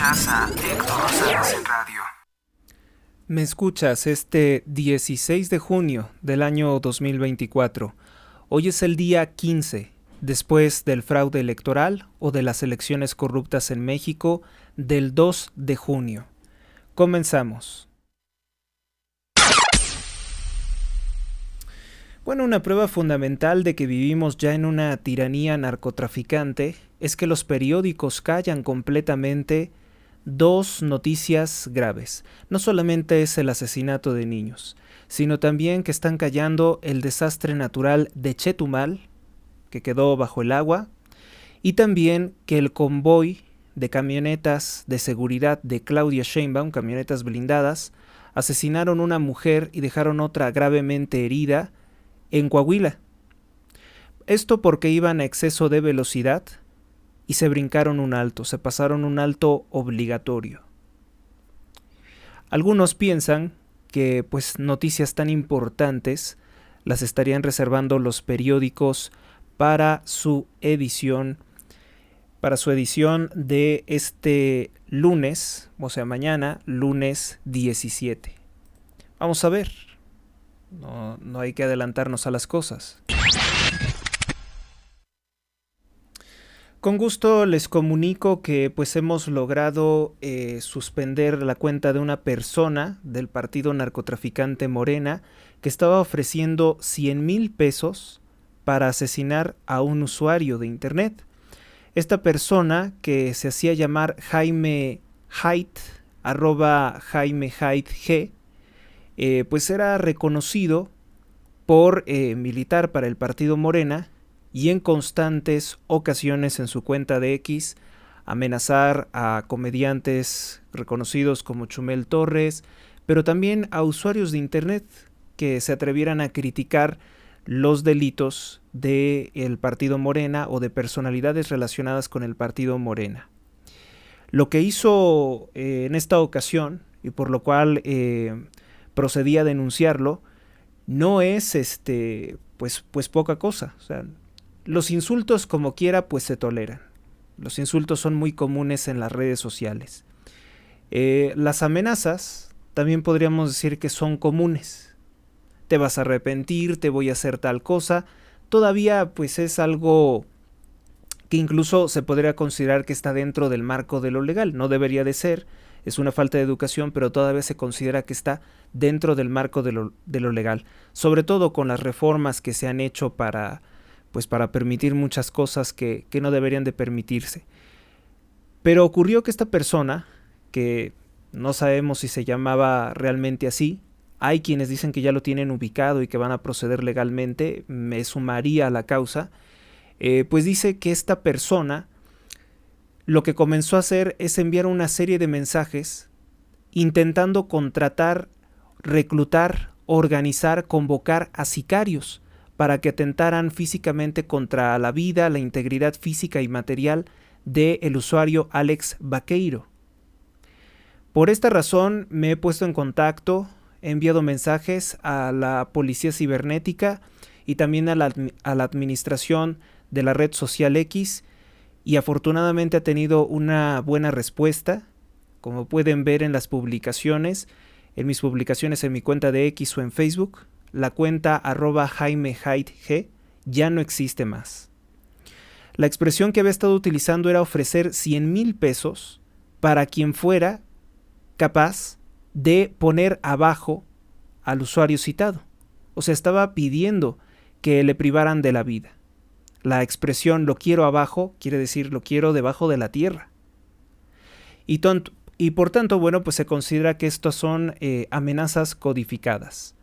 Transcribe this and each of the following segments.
Escuchas a Héctor Rosales en radio. Me escuchas este 16 de junio del año 2024. Hoy es el día 15, después del fraude electoral o de las elecciones corruptas en México del 2 de junio. Comenzamos. Bueno, una prueba fundamental de que vivimos ya en una tiranía narcotraficante es que los periódicos callan completamente dos noticias graves. No solamente es el asesinato de niños, sino también que están callando el desastre natural de Chetumal, que quedó bajo el agua, y también que el convoy de camionetas de seguridad de Claudia Sheinbaum, camionetas blindadas, asesinaron a una mujer y dejaron otra gravemente herida en Coahuila. Esto porque iban a exceso de velocidad y se brincaron un alto, se pasaron un alto obligatorio. Algunos piensan que pues noticias tan importantes las estarían reservando los periódicos para su edición de este lunes, o sea mañana, lunes 17. Vamos a ver. No hay que adelantarnos a las cosas. Con gusto les comunico que pues hemos logrado suspender la cuenta de una persona del partido narcotraficante Morena que estaba ofreciendo 100,000 pesos para asesinar a un usuario de internet. Esta persona, que se hacía llamar Jaime Haidt, @Jaime Haidt G, pues era reconocido por militar para el partido Morena y en constantes ocasiones en su cuenta de X amenazar a comediantes reconocidos como Chumel Torres, pero también a usuarios de internet que se atrevieran a criticar los delitos del partido Morena o de personalidades relacionadas con el partido Morena. Lo que hizo en esta ocasión, y por lo cual procedí a denunciarlo, no es pues poca cosa. O sea, los insultos como quiera pues se toleran. Los insultos son muy comunes en las redes sociales. Las amenazas también podríamos decir que son comunes. Te vas a arrepentir, te voy a hacer tal cosa. Todavía pues es algo que incluso se podría considerar que está dentro del marco de lo legal. No debería de ser, es una falta de educación, pero todavía se considera que está dentro del marco de lo legal. Sobre todo con las reformas que se han hecho para permitir muchas cosas que no deberían de permitirse. Pero ocurrió que esta persona, que no sabemos si se llamaba realmente así, hay quienes dicen que ya lo tienen ubicado y que van a proceder legalmente, me sumaría a la causa, pues dice que esta persona lo que comenzó a hacer es enviar una serie de mensajes intentando contratar, reclutar, organizar, convocar a sicarios para que atentaran físicamente contra la vida, la integridad física y material del usuario Alex Vaqueiro. Por esta razón me he puesto en contacto, he enviado mensajes a la Policía Cibernética y también a la administración de la red social X, y afortunadamente ha tenido una buena respuesta. Como pueden ver en las publicaciones, en mis publicaciones en mi cuenta de X o en Facebook, la cuenta @Jaime Haidt G ya no existe más. La expresión que había estado utilizando era ofrecer 100,000 pesos para quien fuera capaz de poner abajo al usuario citado. O sea, estaba pidiendo que le privaran de la vida. La expresión "lo quiero abajo" quiere decir lo quiero debajo de la tierra. Y por tanto, bueno, pues se considera que estas son amenazas codificadas.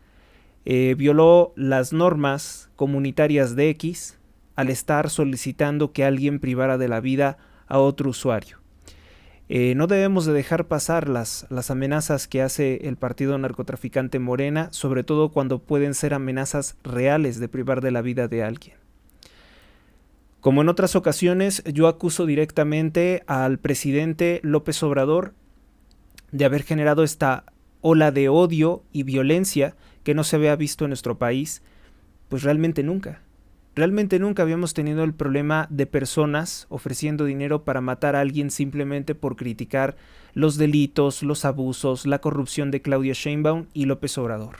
Violó las normas comunitarias de X al estar solicitando que alguien privara de la vida a otro usuario. No debemos de dejar pasar las amenazas que hace el partido narcotraficante Morena, sobre todo cuando pueden ser amenazas reales de privar de la vida de alguien. Como en otras ocasiones, yo acuso directamente al presidente López Obrador de haber generado esta ola de odio y violencia que no se había visto en nuestro país, pues realmente nunca. Realmente nunca habíamos tenido el problema de personas ofreciendo dinero para matar a alguien simplemente por criticar los delitos, los abusos, la corrupción de Claudia Sheinbaum y López Obrador.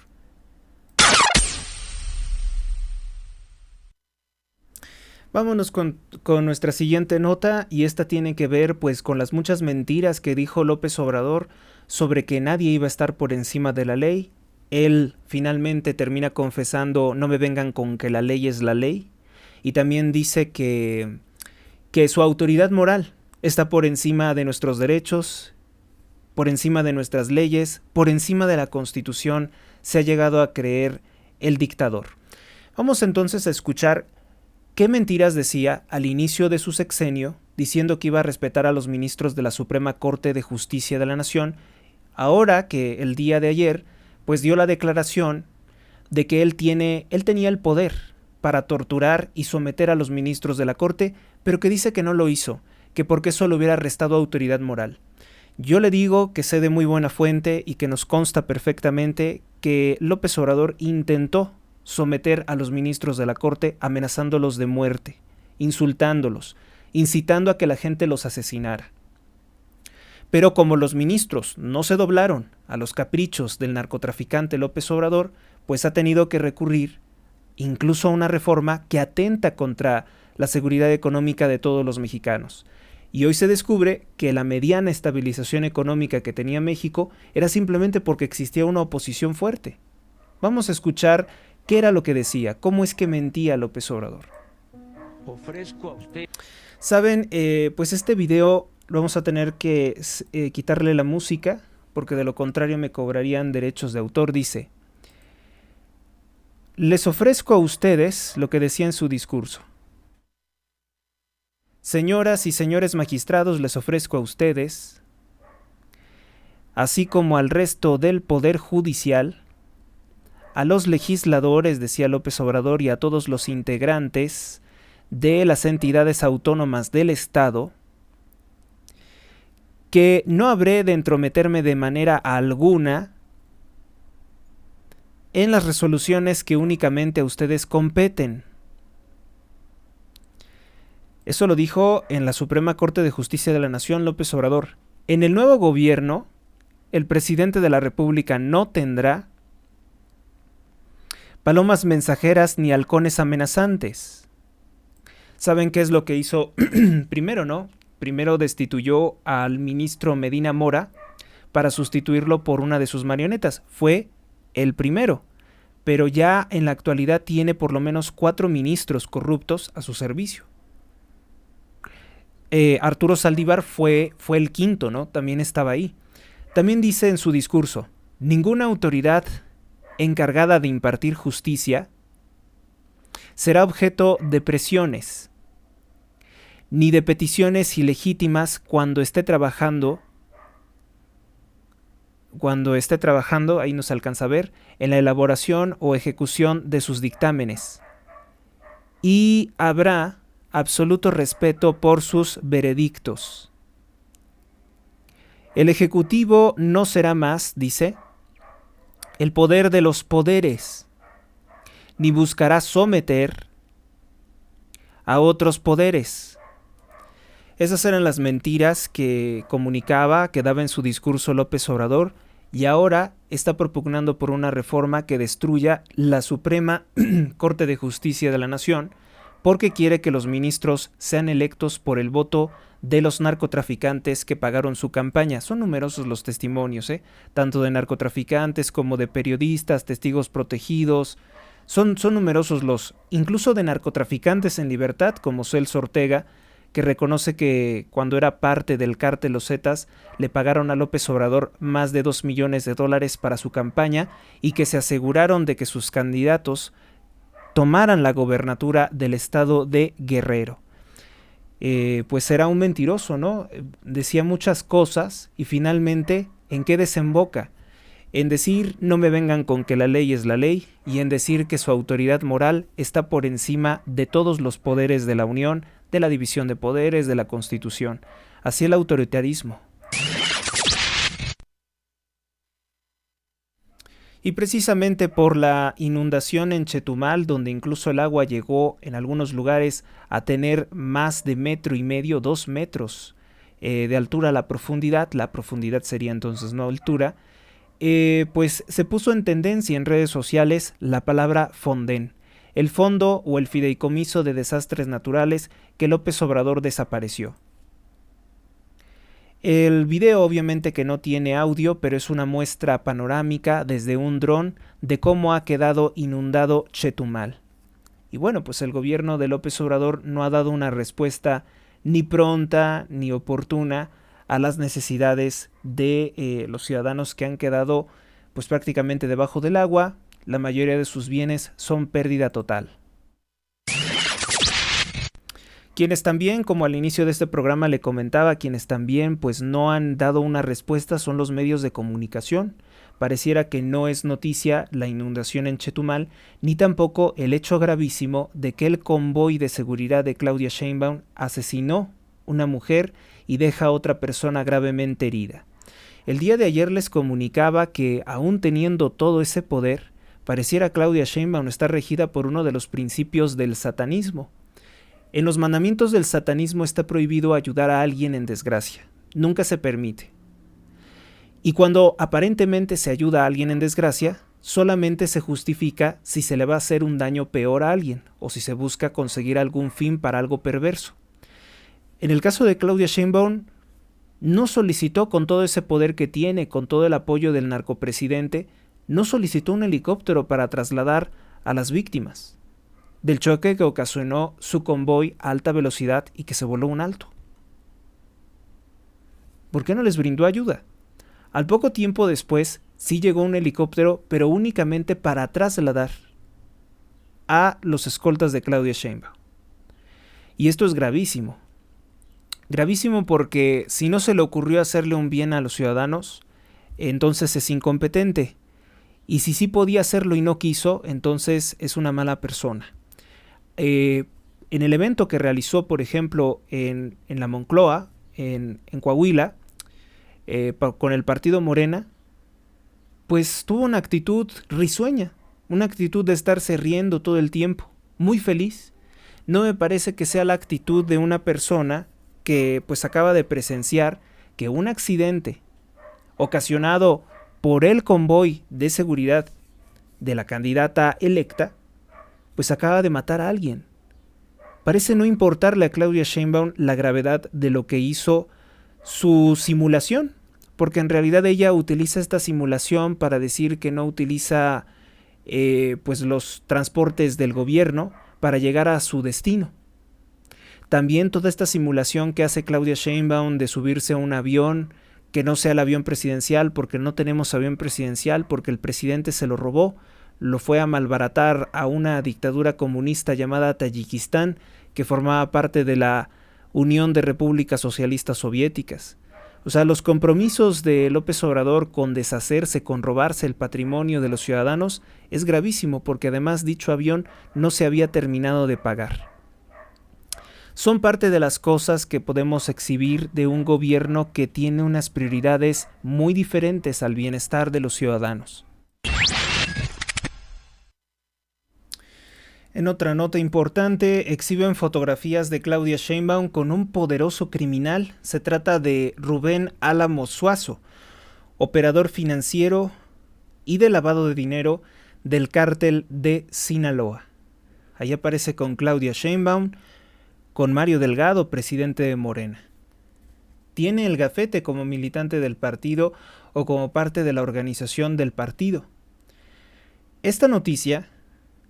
Vámonos con nuestra siguiente nota, y esta tiene que ver pues con las muchas mentiras que dijo López Obrador sobre que nadie iba a estar por encima de la ley. Él finalmente termina confesando: no me vengan con que la ley es la ley. Y también dice que su autoridad moral está por encima de nuestros derechos, por encima de nuestras leyes, por encima de la Constitución. Se ha llegado a creer el dictador. Vamos entonces a escuchar qué mentiras decía al inicio de su sexenio, diciendo que iba a respetar a los ministros de la Suprema Corte de Justicia de la Nación, ahora que el día de ayer pues dio la declaración de que él tenía el poder para torturar y someter a los ministros de la Corte, pero que dice que no lo hizo, que porque eso le hubiera restado autoridad moral. Yo le digo que sé de muy buena fuente y que nos consta perfectamente que López Obrador intentó someter a los ministros de la Corte amenazándolos de muerte, insultándolos, incitando a que la gente los asesinara. Pero como los ministros no se doblaron a los caprichos del narcotraficante López Obrador, pues ha tenido que recurrir incluso a una reforma que atenta contra la seguridad económica de todos los mexicanos. Y hoy se descubre que la mediana estabilización económica que tenía México era simplemente porque existía una oposición fuerte. Vamos a escuchar qué era lo que decía, cómo es que mentía López Obrador. Ofrezco a usted. Saben, pues este video lo vamos a tener que quitarle la música, porque de lo contrario me cobrarían derechos de autor. Dice: les ofrezco a ustedes lo que decía en su discurso. Señoras y señores magistrados, les ofrezco a ustedes, así como al resto del Poder Judicial, a los legisladores, decía López Obrador, y a todos los integrantes de las entidades autónomas del Estado, que no habré de entrometerme de manera alguna en las resoluciones que únicamente a ustedes competen. Eso lo dijo en la Suprema Corte de Justicia de la Nación López Obrador. En el nuevo gobierno, el presidente de la República no tendrá palomas mensajeras ni halcones amenazantes. ¿Saben qué es lo que hizo primero, no? Primero destituyó al ministro Medina Mora para sustituirlo por una de sus marionetas. Fue el primero, pero ya en la actualidad tiene por lo menos 4 ministros corruptos a su servicio. Arturo Saldívar fue el quinto, ¿no? También estaba ahí. También dice en su discurso: ninguna autoridad encargada de impartir justicia será objeto de presiones ni de peticiones ilegítimas cuando esté trabajando, ahí nos alcanza a ver, en la elaboración o ejecución de sus dictámenes. Y habrá absoluto respeto por sus veredictos. El Ejecutivo no será más, dice, el poder de los poderes, ni buscará someter a otros poderes. Esas eran las mentiras que comunicaba, que daba en su discurso López Obrador, y ahora está propugnando por una reforma que destruya la Suprema Corte de Justicia de la Nación, porque quiere que los ministros sean electos por el voto de los narcotraficantes que pagaron su campaña. Son numerosos los testimonios, tanto de narcotraficantes como de periodistas, testigos protegidos. Son numerosos incluso de narcotraficantes en libertad, como Celso Ortega, que reconoce que cuando era parte del cártel Los Zetas le pagaron a López Obrador más de $2 millones para su campaña, y que se aseguraron de que sus candidatos tomaran la gobernatura del estado de Guerrero. Pues era un mentiroso, ¿no? Decía muchas cosas y finalmente, ¿en qué desemboca? En decir: no me vengan con que la ley es la ley, y en decir que su autoridad moral está por encima de todos los poderes de la Unión, de la división de poderes, de la Constitución. Así el autoritarismo. Y precisamente por la inundación en Chetumal, donde incluso el agua llegó en algunos lugares a tener más de 1,5 metros, 2 metros de altura la profundidad sería entonces no altura, pues se puso en tendencia en redes sociales la palabra Fonden, el fondo o el fideicomiso de desastres naturales que López Obrador desapareció. El video obviamente que no tiene audio, pero es una muestra panorámica desde un dron de cómo ha quedado inundado Chetumal. Y bueno, pues el gobierno de López Obrador no ha dado una respuesta ni pronta ni oportuna a las necesidades de los ciudadanos que han quedado pues prácticamente debajo del agua. La mayoría de sus bienes son pérdida total. Quienes también, como al inicio de este programa le comentaba, quienes también pues no han dado una respuesta son los medios de comunicación. Pareciera que no es noticia la inundación en Chetumal, ni tampoco el hecho gravísimo de que el convoy de seguridad de Claudia Sheinbaum asesinó una mujer y deja a otra persona gravemente herida. El día de ayer les comunicaba que, aún teniendo todo ese poder, pareciera Claudia Sheinbaum estar regida por uno de los principios del satanismo. En los mandamientos del satanismo está prohibido ayudar a alguien en desgracia. Nunca se permite. Y cuando aparentemente se ayuda a alguien en desgracia, solamente se justifica si se le va a hacer un daño peor a alguien o si se busca conseguir algún fin para algo perverso. En el caso de Claudia Sheinbaum, no solicitó, con todo ese poder que tiene, con todo el apoyo del narcopresidente, no solicitó un helicóptero para trasladar a las víctimas del choque que ocasionó su convoy a alta velocidad y que se voló un alto. ¿Por qué no les brindó ayuda? Al poco tiempo después, sí llegó un helicóptero, pero únicamente para trasladar a los escoltas de Claudia Sheinbaum. Y esto es gravísimo. Gravísimo porque si no se le ocurrió hacerle un bien a los ciudadanos, entonces es incompetente. Y si sí podía hacerlo y no quiso, entonces es una mala persona. En el evento que realizó, por ejemplo, en la Moncloa, en Coahuila, con el partido Morena, pues tuvo una actitud risueña, una actitud de estarse riendo todo el tiempo, muy feliz. No me parece que sea la actitud de una persona que pues acaba de presenciar que un accidente ocasionado por el convoy de seguridad de la candidata electa, pues acaba de matar a alguien. Parece no importarle a Claudia Sheinbaum la gravedad de lo que hizo su simulación, porque en realidad ella utiliza esta simulación para decir que no utiliza pues los transportes del gobierno para llegar a su destino. También toda esta simulación que hace Claudia Sheinbaum de subirse a un avión que no sea el avión presidencial, porque no tenemos avión presidencial, porque el presidente se lo robó, lo fue a malbaratar a una dictadura comunista llamada Tayikistán, que formaba parte de la Unión de Repúblicas Socialistas Soviéticas. O sea, los compromisos de López Obrador con deshacerse, con robarse el patrimonio de los ciudadanos es gravísimo, porque además dicho avión no se había terminado de pagar. Son parte de las cosas que podemos exhibir de un gobierno que tiene unas prioridades muy diferentes al bienestar de los ciudadanos. En otra nota importante, exhiben fotografías de Claudia Sheinbaum con un poderoso criminal. Se trata de Rubén Álamo Suazo, operador financiero y de lavado de dinero del cártel de Sinaloa. Ahí aparece con Claudia Sheinbaum, con Mario Delgado, presidente de Morena. Tiene el gafete como militante del partido o como parte de la organización del partido. Esta noticia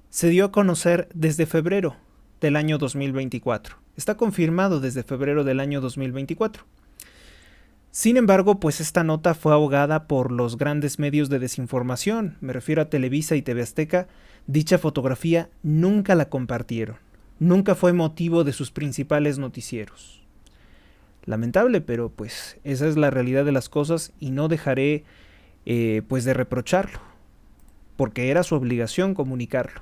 se dio a conocer desde febrero del año 2024. Está confirmado desde febrero del año 2024. Sin embargo, pues esta nota fue ahogada por los grandes medios de desinformación. Me refiero a Televisa y TV Azteca. Dicha fotografía nunca la compartieron. Nunca fue motivo de sus principales noticieros. Lamentable, pero pues esa es la realidad de las cosas y no dejaré pues de reprocharlo, porque era su obligación comunicarlo.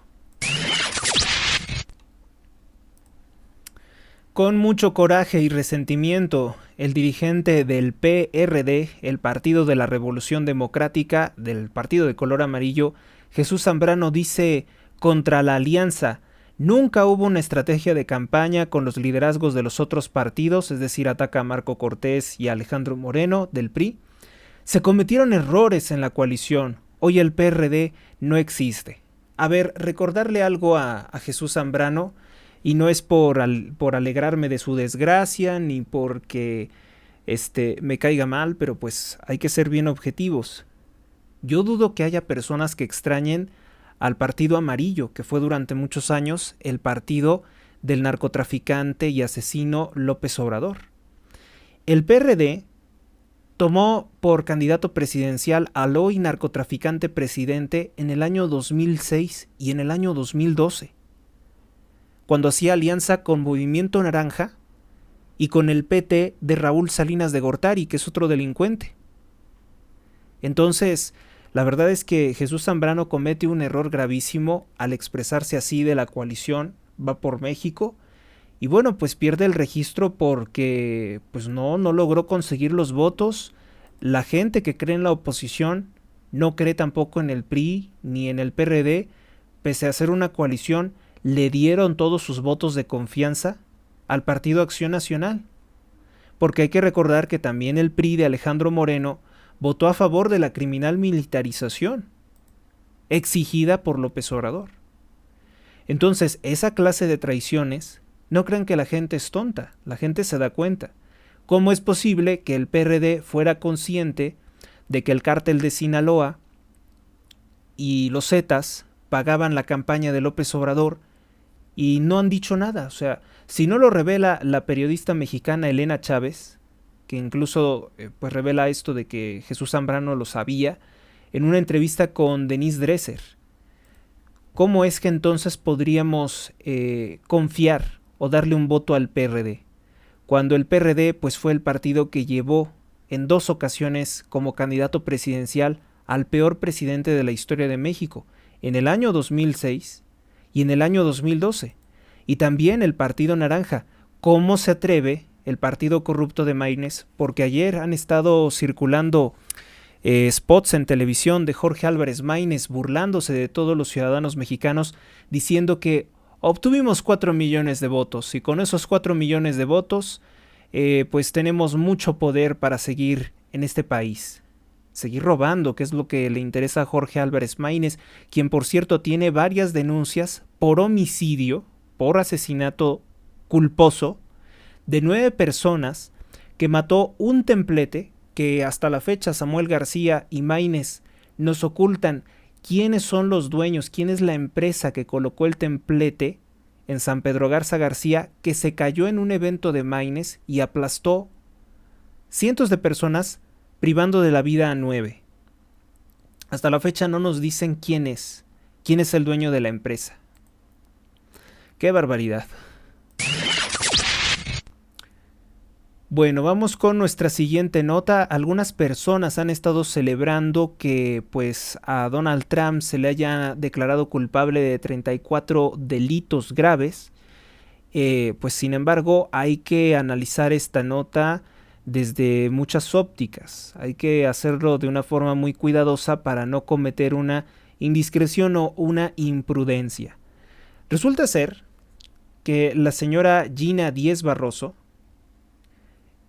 Con mucho coraje y resentimiento, el dirigente del PRD, el Partido de la Revolución Democrática, del partido de color amarillo, Jesús Zambrano dice contra la alianza: nunca hubo una estrategia de campaña con los liderazgos de los otros partidos, es decir, ataca a Marco Cortés y a Alejandro Moreno del PRI. Se cometieron errores en la coalición. Hoy el PRD no existe. A ver, recordarle algo a Jesús Zambrano, y no es por alegrarme de su desgracia, ni porque me caiga mal, pero pues hay que ser bien objetivos. Yo dudo que haya personas que extrañen al Partido Amarillo, que fue durante muchos años el partido del narcotraficante y asesino López Obrador. El PRD tomó por candidato presidencial al hoy narcotraficante presidente en el año 2006 y en el año 2012. Cuando hacía alianza con Movimiento Naranja y con el PT de Raúl Salinas de Gortari, que es otro delincuente. Entonces, la verdad es que Jesús Zambrano comete un error gravísimo al expresarse así de la coalición Va por México, y bueno, pues pierde el registro porque pues no logró conseguir los votos. La gente que cree en la oposición no cree tampoco en el PRI ni en el PRD, pese a ser una coalición. Le dieron todos sus votos de confianza al Partido Acción Nacional, porque hay que recordar que también el PRI de Alejandro Moreno votó a favor de la criminal militarización exigida por López Obrador. Entonces, esa clase de traiciones, no crean que la gente es tonta, la gente se da cuenta. ¿Cómo es posible que el PRD fuera consciente de que el cártel de Sinaloa y los Zetas pagaban la campaña de López Obrador y no han dicho nada? O sea, si no lo revela la periodista mexicana Elena Chávez, que incluso pues revela esto de que Jesús Zambrano lo sabía en una entrevista con Denise Dresser, ¿cómo es que entonces podríamos confiar o darle un voto al PRD? Cuando el PRD pues fue el partido que llevó en 2 ocasiones como candidato presidencial al peor presidente de la historia de México, en el año 2006 y en el año 2012. Y también el Partido Naranja. ¿Cómo se atreve el partido corrupto de Maínez? Porque ayer han estado circulando spots en televisión de Jorge Álvarez Maínez burlándose de todos los ciudadanos mexicanos, diciendo que obtuvimos 4 millones de votos y con esos 4 millones de votos pues tenemos mucho poder para seguir en este país. Seguir robando, que es lo que le interesa a Jorge Álvarez Maínez, quien por cierto tiene varias denuncias por homicidio, por asesinato culposo, de 9 personas que mató un templete, que hasta la fecha Samuel García y Maínez nos ocultan quiénes son los dueños, quién es la empresa que colocó el templete en San Pedro Garza García, que se cayó en un evento de Maínez y aplastó cientos de personas, privando de la vida a 9. Hasta la fecha no nos dicen quién es el dueño de la empresa. ¡Qué barbaridad! Bueno, vamos con nuestra siguiente nota. Algunas personas han estado celebrando que pues a Donald Trump se le haya declarado culpable de 34 delitos graves. Pues sin embargo hay que analizar esta nota desde muchas ópticas. Hay que hacerlo de una forma muy cuidadosa para no cometer una indiscreción o una imprudencia. Resulta ser que la señora Gina Díez Barroso,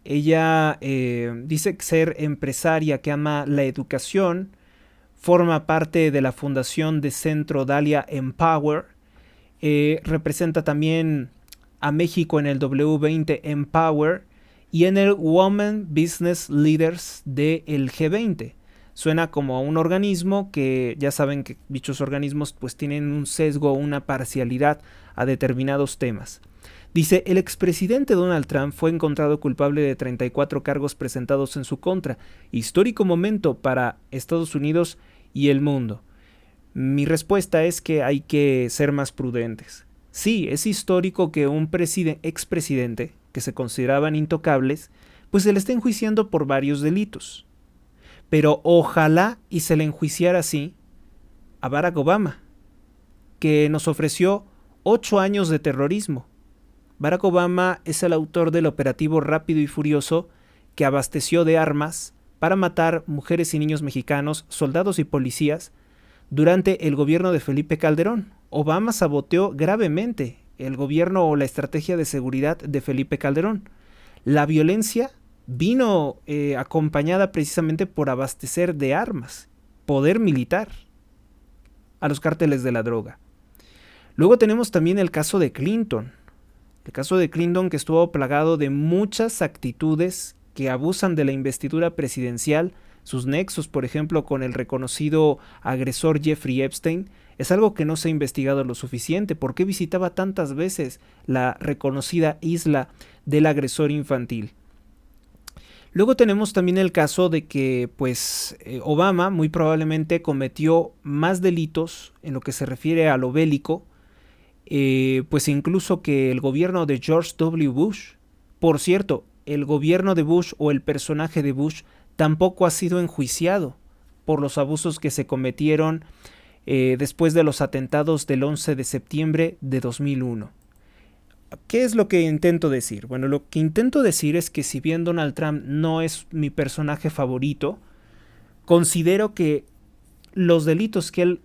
ella dice ser empresaria que ama la educación, forma parte de la fundación de Centro Dalia Empower, representa también a México en el W20 Empower y en el Women Business Leaders del G20. Suena como a un organismo que ya saben que dichos organismos pues tienen un sesgo o una parcialidad a determinados temas. Dice, el expresidente Donald Trump fue encontrado culpable de 34 cargos presentados en su contra. Histórico momento para Estados Unidos y el mundo. Mi respuesta es que hay que ser más prudentes. Sí, es histórico que un expresidente, que se consideraban intocables, pues se le esté enjuiciando por varios delitos. Pero ojalá y se le enjuiciara así a Barack Obama, que nos ofreció 8 años de terrorismo. Barack Obama es el autor del operativo Rápido y Furioso que abasteció de armas para matar mujeres y niños mexicanos, soldados y policías durante el gobierno de Felipe Calderón. Obama saboteó gravemente el gobierno o la estrategia de seguridad de Felipe Calderón. La violencia vino acompañada precisamente por abastecer de armas, poder militar a los cárteles de la droga. Luego tenemos también el caso de Clinton. El caso de Clinton, que estuvo plagado de muchas actitudes que abusan de la investidura presidencial. Sus nexos, por ejemplo, con el reconocido agresor Jeffrey Epstein, es algo que no se ha investigado lo suficiente. ¿Por qué visitaba tantas veces la reconocida isla del agresor infantil? Luego tenemos también el caso de que Obama muy probablemente cometió más delitos en lo que se refiere a lo bélico, pues incluso que el gobierno de George W. Bush. Por cierto, el gobierno de Bush o el personaje de Bush tampoco ha sido enjuiciado por los abusos que se cometieron después de los atentados del 11 de septiembre de 2001. ¿Qué es lo que intento decir? Bueno, lo que intento decir es que si bien Donald Trump no es mi personaje favorito, considero que los delitos que él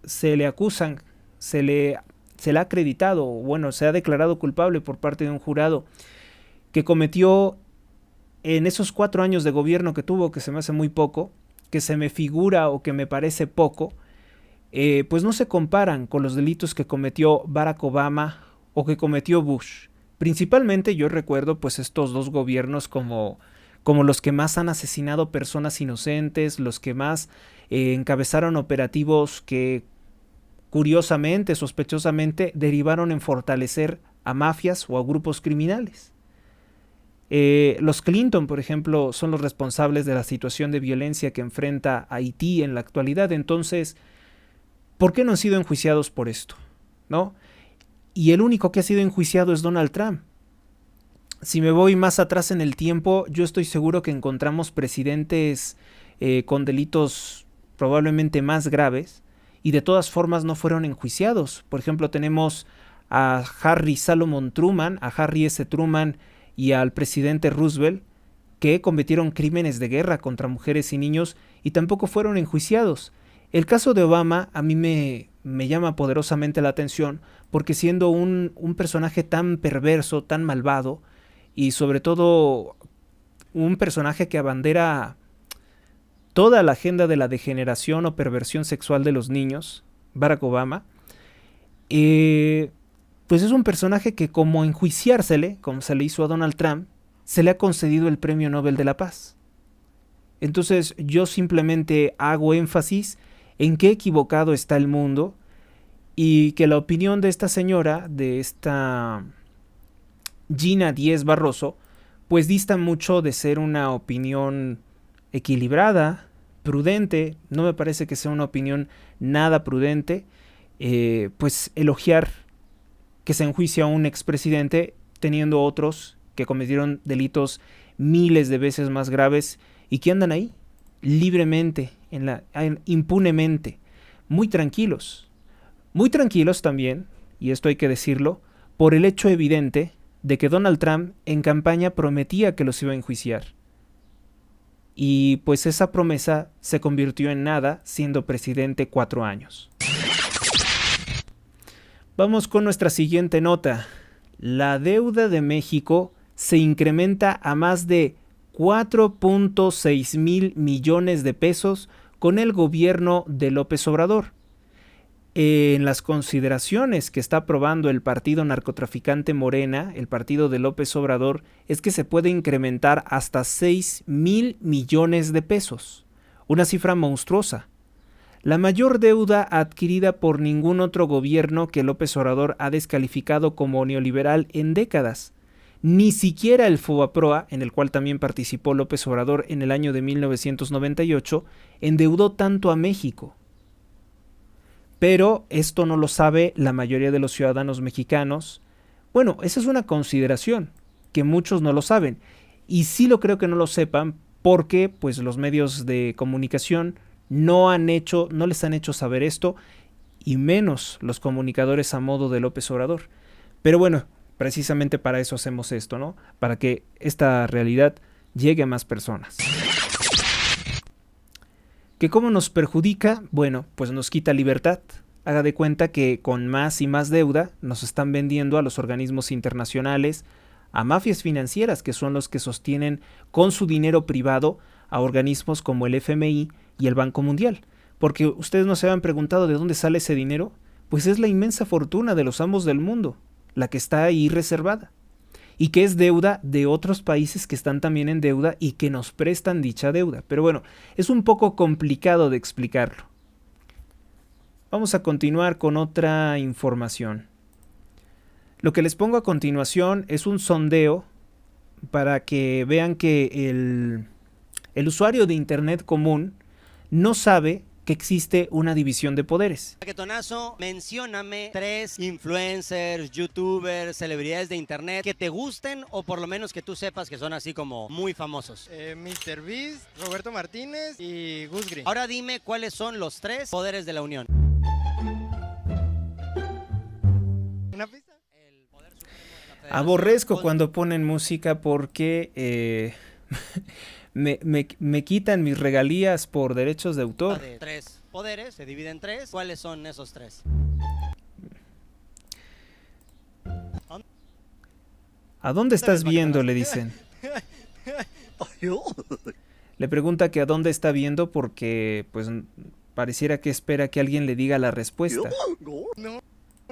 se le acusan, se le ha acreditado, bueno, se ha declarado culpable por parte de un jurado, que cometió en esos 4 años de gobierno que tuvo, que se me hace muy poco, que se me figura o que me parece poco, pues no se comparan con los delitos que cometió Barack Obama o que cometió Bush. Principalmente yo recuerdo pues estos dos gobiernos como los que más han asesinado personas inocentes, los que más encabezaron operativos que curiosamente, sospechosamente, derivaron en fortalecer a mafias o a grupos criminales. Los Clinton, por ejemplo, son los responsables de la situación de violencia que enfrenta Haití en la actualidad. Entonces, ¿por qué no han sido enjuiciados por esto? ¿No? Y el único que ha sido enjuiciado es Donald Trump. Si me voy más atrás en el tiempo, yo estoy seguro que encontramos presidentes con delitos probablemente más graves y de todas formas no fueron enjuiciados. Por ejemplo, tenemos a Harry Salomon Truman, a Harry S. Truman y al presidente Roosevelt, que cometieron crímenes de guerra contra mujeres y niños y tampoco fueron enjuiciados. El caso de Obama a mí me llama poderosamente la atención porque siendo un personaje tan perverso, tan malvado y sobre todo un personaje que abandera toda la agenda de la degeneración o perversión sexual de los niños, Barack Obama, pues es un personaje que como enjuiciársele, como se le hizo a Donald Trump, se le ha concedido el Premio Nobel de la Paz. Entonces yo simplemente hago énfasis en qué equivocado está el mundo y que la opinión de esta señora, de esta Gina Díez Barroso, pues dista mucho de ser una opinión equilibrada, prudente. No me parece que sea una opinión nada prudente, pues elogiar que se enjuicia a un expresidente teniendo otros que cometieron delitos miles de veces más graves y que andan ahí libremente, impunemente, muy tranquilos también, y esto hay que decirlo, por el hecho evidente de que Donald Trump en campaña prometía que los iba a enjuiciar. Y pues esa promesa se convirtió en nada siendo presidente 4 años. Vamos con nuestra siguiente nota. La deuda de México se incrementa a más de 4.6 mil millones de pesos con el gobierno de López Obrador. En las consideraciones que está aprobando el partido narcotraficante Morena, el partido de López Obrador, es que se puede incrementar hasta 6 mil millones de pesos, una cifra monstruosa. La mayor deuda adquirida por ningún otro gobierno que López Obrador ha descalificado como neoliberal en décadas. Ni siquiera el FOBAPROA, en el cual también participó López Obrador en el año de 1998, endeudó tanto a México. Pero esto no lo sabe la mayoría de los ciudadanos mexicanos. Bueno, esa es una consideración, que muchos no lo saben. Y sí lo creo que no lo sepan porque pues, los medios de comunicación no les han hecho saber esto, y menos los comunicadores a modo de López Obrador. Pero bueno, precisamente para eso hacemos esto, ¿no? Para que esta realidad llegue a más personas. ¿Que cómo nos perjudica? Bueno, pues nos quita libertad. Haga de cuenta que con más y más deuda nos están vendiendo a los organismos internacionales, a mafias financieras que son los que sostienen con su dinero privado a organismos como el FMI y el Banco Mundial. Porque ustedes no se habían preguntado de dónde sale ese dinero, pues es la inmensa fortuna de los amos del mundo, la que está ahí reservada, y que es deuda de otros países que están también en deuda y que nos prestan dicha deuda. Pero bueno, es un poco complicado de explicarlo. Vamos a continuar con otra información. Lo que les pongo a continuación es un sondeo para que vean que el usuario de internet común no sabe que existe una división de poderes. Paquetonazo, mencióname 3 influencers, youtubers, celebridades de internet que te gusten o por lo menos que tú sepas que son así como muy famosos. Mr. Beast, Roberto Martínez y Gus Green. Ahora dime cuáles son los 3 poderes de la unión. ¿Una pista? El poder supremo de la federación. Aborrezco cuando ponen música porque me quitan mis regalías por derechos de autor. De 3 poderes, se divide en 3. ¿Cuáles son esos 3? ¿A dónde estás viendo? Le dicen. Le pregunta que a dónde está viendo porque pues pareciera que espera que alguien le diga la respuesta.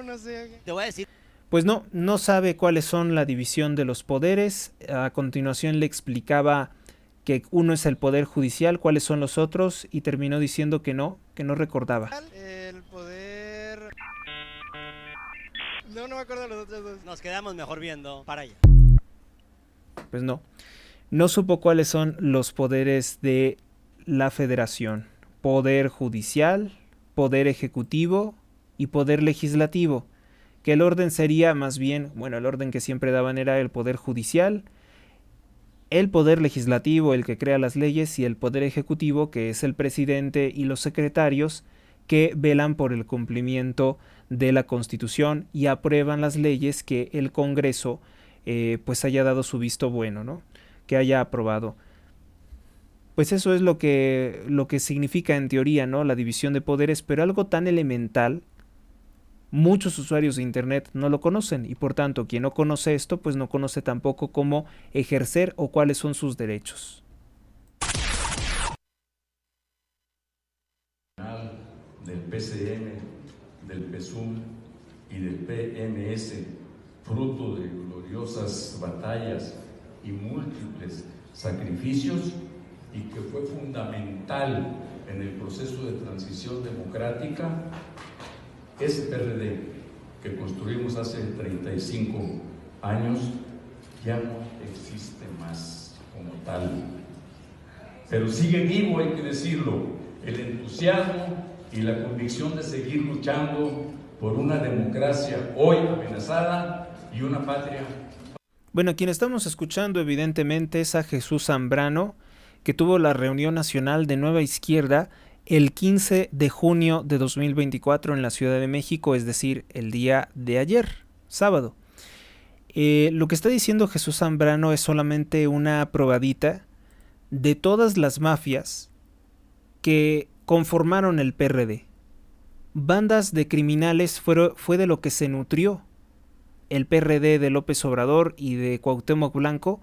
No sé. Te voy a decir. Pues no sabe cuáles son la división de los poderes. A continuación le explicaba que uno es el poder judicial, cuáles son los otros, y terminó diciendo que no recordaba. El poder... No me acuerdo de los otros dos. Nos quedamos mejor viendo para allá. Pues no supo cuáles son los poderes de la federación. Poder judicial, poder ejecutivo y poder legislativo. Que el orden sería más bien, bueno, el orden que siempre daban era el poder judicial, el poder legislativo, el que crea las leyes, y el poder ejecutivo, que es el presidente y los secretarios, que velan por el cumplimiento de la Constitución y aprueban las leyes que el Congreso pues haya dado su visto bueno, ¿no? Que haya aprobado. Pues eso es lo que significa en teoría, ¿no? La división de poderes, pero algo tan elemental, muchos usuarios de internet no lo conocen, y por tanto quien no conoce esto pues no conoce tampoco cómo ejercer o cuáles son sus derechos. Del PCM, del PSUM y del PMS, fruto de gloriosas batallas y múltiples sacrificios, y que fue fundamental en el proceso de transición democrática. Ese PRD que construimos hace 35 años ya no existe más como tal. Pero sigue vivo, hay que decirlo, el entusiasmo y la convicción de seguir luchando por una democracia hoy amenazada y una patria. Bueno, quien estamos escuchando evidentemente es a Jesús Zambrano, que tuvo la reunión nacional de Nueva Izquierda el 15 de junio de 2024 en la Ciudad de México, es decir, el día de ayer, sábado. Lo que está diciendo Jesús Zambrano es solamente una probadita de todas las mafias que conformaron el PRD. Bandas de criminales fue de lo que se nutrió el PRD de López Obrador y de Cuauhtémoc Blanco,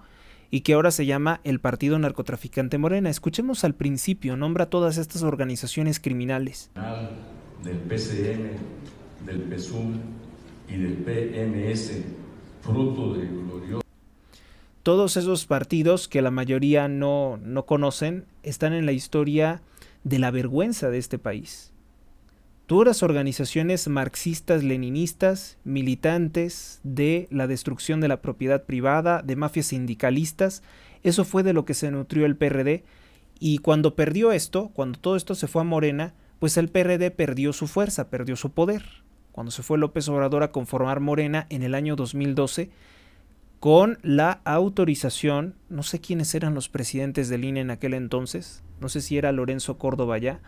y que ahora se llama el Partido Narcotraficante Morena. Escuchemos al principio, nombra todas estas organizaciones criminales. Del PCM, del PSUM y del PMS, fruto de glorioso. Todos esos partidos que la mayoría no conocen están en la historia de la vergüenza de este país. Duras organizaciones marxistas-leninistas, militantes de la destrucción de la propiedad privada, de mafias sindicalistas. Eso fue de lo que se nutrió el PRD, y cuando perdió esto, cuando todo esto se fue a Morena, pues el PRD perdió su fuerza, perdió su poder. Cuando se fue López Obrador a conformar Morena en el año 2012, con la autorización, no sé quiénes eran los presidentes del INE en aquel entonces, no sé si era Lorenzo Córdoba ya,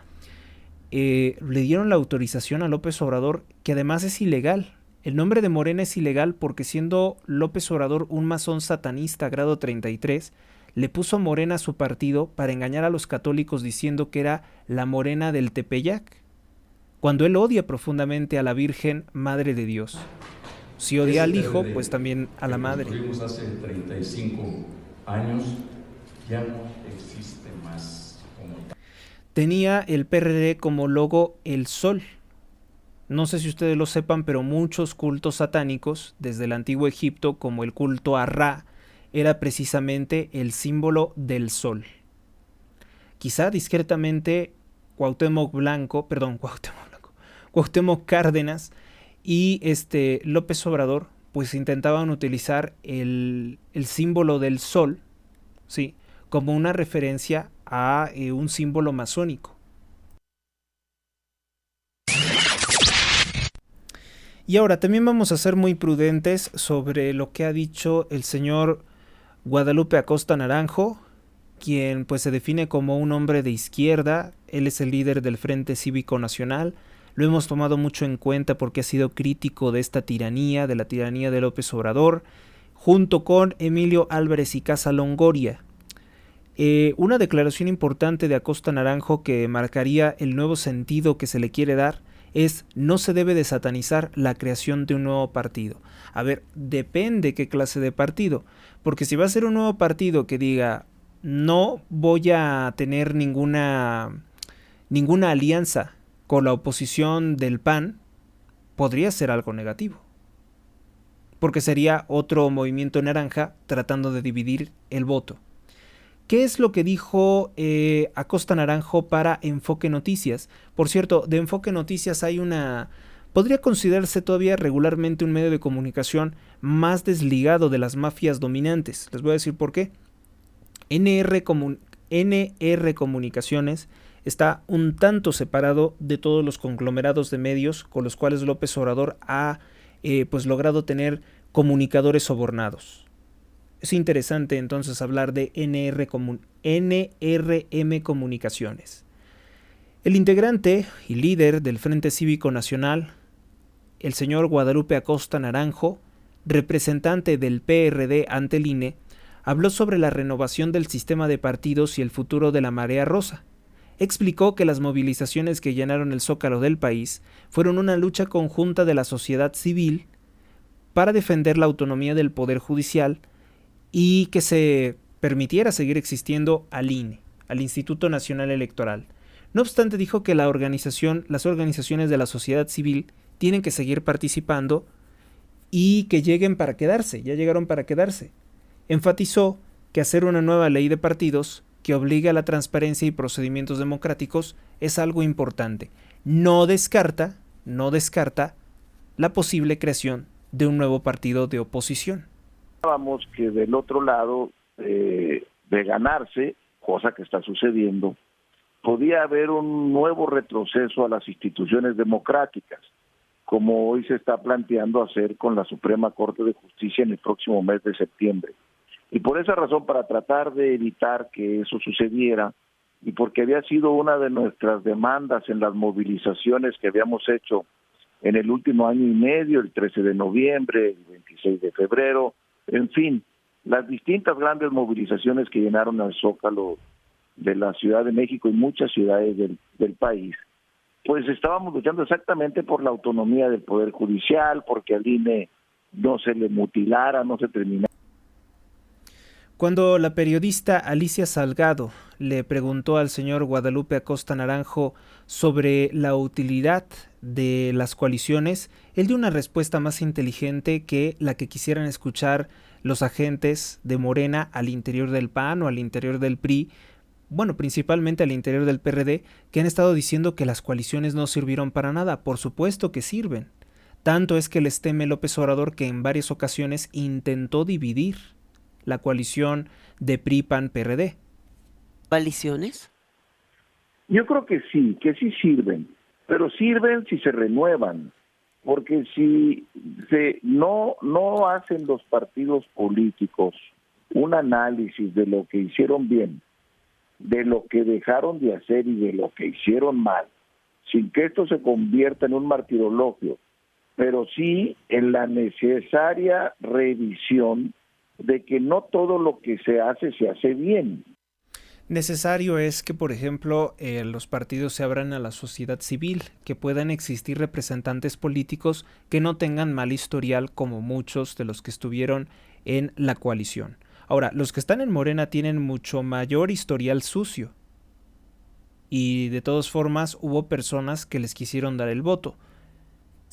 le dieron la autorización a López Obrador, que además es ilegal. El nombre de Morena es ilegal porque siendo López Obrador un masón satanista grado 33, le puso Morena a su partido para engañar a los católicos diciendo que era la Morena del Tepeyac, cuando él odia profundamente a la Virgen Madre de Dios. Si odia al Hijo, pues también a la Madre. Construimos hace 35 años, ya no existe más como tal. Tenía el PRD como logo el sol. No sé si ustedes lo sepan, pero muchos cultos satánicos, desde el antiguo Egipto, como el culto a Ra, era precisamente el símbolo del sol. Quizá discretamente Cuauhtémoc Cárdenas y López Obrador pues intentaban utilizar el símbolo del sol, ¿sí?, como una referencia a un símbolo masónico. Y ahora también vamos a ser muy prudentes sobre lo que ha dicho el señor Guadalupe Acosta Naranjo, quien pues se define como un hombre de izquierda. Él es el líder del Frente Cívico Nacional. Lo hemos tomado mucho en cuenta porque ha sido crítico de esta tiranía, de la tiranía de López Obrador, junto con Emilio Álvarez y Casa Longoria. Una declaración importante de Acosta Naranjo que marcaría el nuevo sentido que se le quiere dar es: no se debe de satanizar la creación de un nuevo partido. A ver, depende qué clase de partido, porque si va a ser un nuevo partido que diga no voy a tener ninguna alianza con la oposición del PAN, podría ser algo negativo, porque sería otro movimiento naranja tratando de dividir el voto. ¿Qué es lo que dijo Acosta Naranjo para Enfoque Noticias? Por cierto, de Enfoque Noticias podría considerarse todavía regularmente un medio de comunicación más desligado de las mafias dominantes. Les voy a decir por qué. NR Comunicaciones está un tanto separado de todos los conglomerados de medios con los cuales López Obrador ha pues logrado tener comunicadores sobornados. Es interesante entonces hablar de NRM Comunicaciones. El integrante y líder del Frente Cívico Nacional, el señor Guadalupe Acosta Naranjo, representante del PRD ante el INE, habló sobre la renovación del sistema de partidos y el futuro de la Marea Rosa. Explicó que las movilizaciones que llenaron el zócalo del país fueron una lucha conjunta de la sociedad civil para defender la autonomía del Poder Judicial y que se permitiera seguir existiendo al INE, al Instituto Nacional Electoral. No obstante, dijo que las organizaciones de la sociedad civil tienen que seguir participando y que lleguen para quedarse, ya llegaron para quedarse. Enfatizó que hacer una nueva ley de partidos que obligue a la transparencia y procedimientos democráticos es algo importante. No descarta la posible creación de un nuevo partido de oposición. Vamos que del otro lado de ganarse, cosa que está sucediendo, podía haber un nuevo retroceso a las instituciones democráticas, como hoy se está planteando hacer con la Suprema Corte de Justicia en el próximo mes de septiembre. Y por esa razón, para tratar de evitar que eso sucediera, y porque había sido una de nuestras demandas en las movilizaciones que habíamos hecho en el último año y medio, el 13 de noviembre, el 26 de febrero, en fin, las distintas grandes movilizaciones que llenaron el Zócalo de la Ciudad de México y muchas ciudades del país, pues estábamos luchando exactamente por la autonomía del Poder Judicial, porque al INE no se le mutilara, no se terminara. Cuando la periodista Alicia Salgado le preguntó al señor Guadalupe Acosta Naranjo sobre la utilidad de las coaliciones, él dio una respuesta más inteligente que la que quisieran escuchar los agentes de Morena al interior del PAN o al interior del PRI, bueno, principalmente al interior del PRD, que han estado diciendo que las coaliciones no sirvieron para nada. Por supuesto que sirven. Tanto es que les teme López Obrador que en varias ocasiones intentó dividir la coalición de PRI-PAN-PRD. ¿Coaliciones? Yo creo que sí sirven, pero sirven si se renuevan, porque si no hacen los partidos políticos un análisis de lo que hicieron bien, de lo que dejaron de hacer y de lo que hicieron mal, sin que esto se convierta en un martirologio pero sí en la necesaria revisión de que no todo lo que se hace bien. Necesario es que, por ejemplo, los partidos se abran a la sociedad civil, que puedan existir representantes políticos que no tengan mal historial como muchos de los que estuvieron en la coalición. Ahora, los que están en Morena tienen mucho mayor historial sucio y de todas formas hubo personas que les quisieron dar el voto.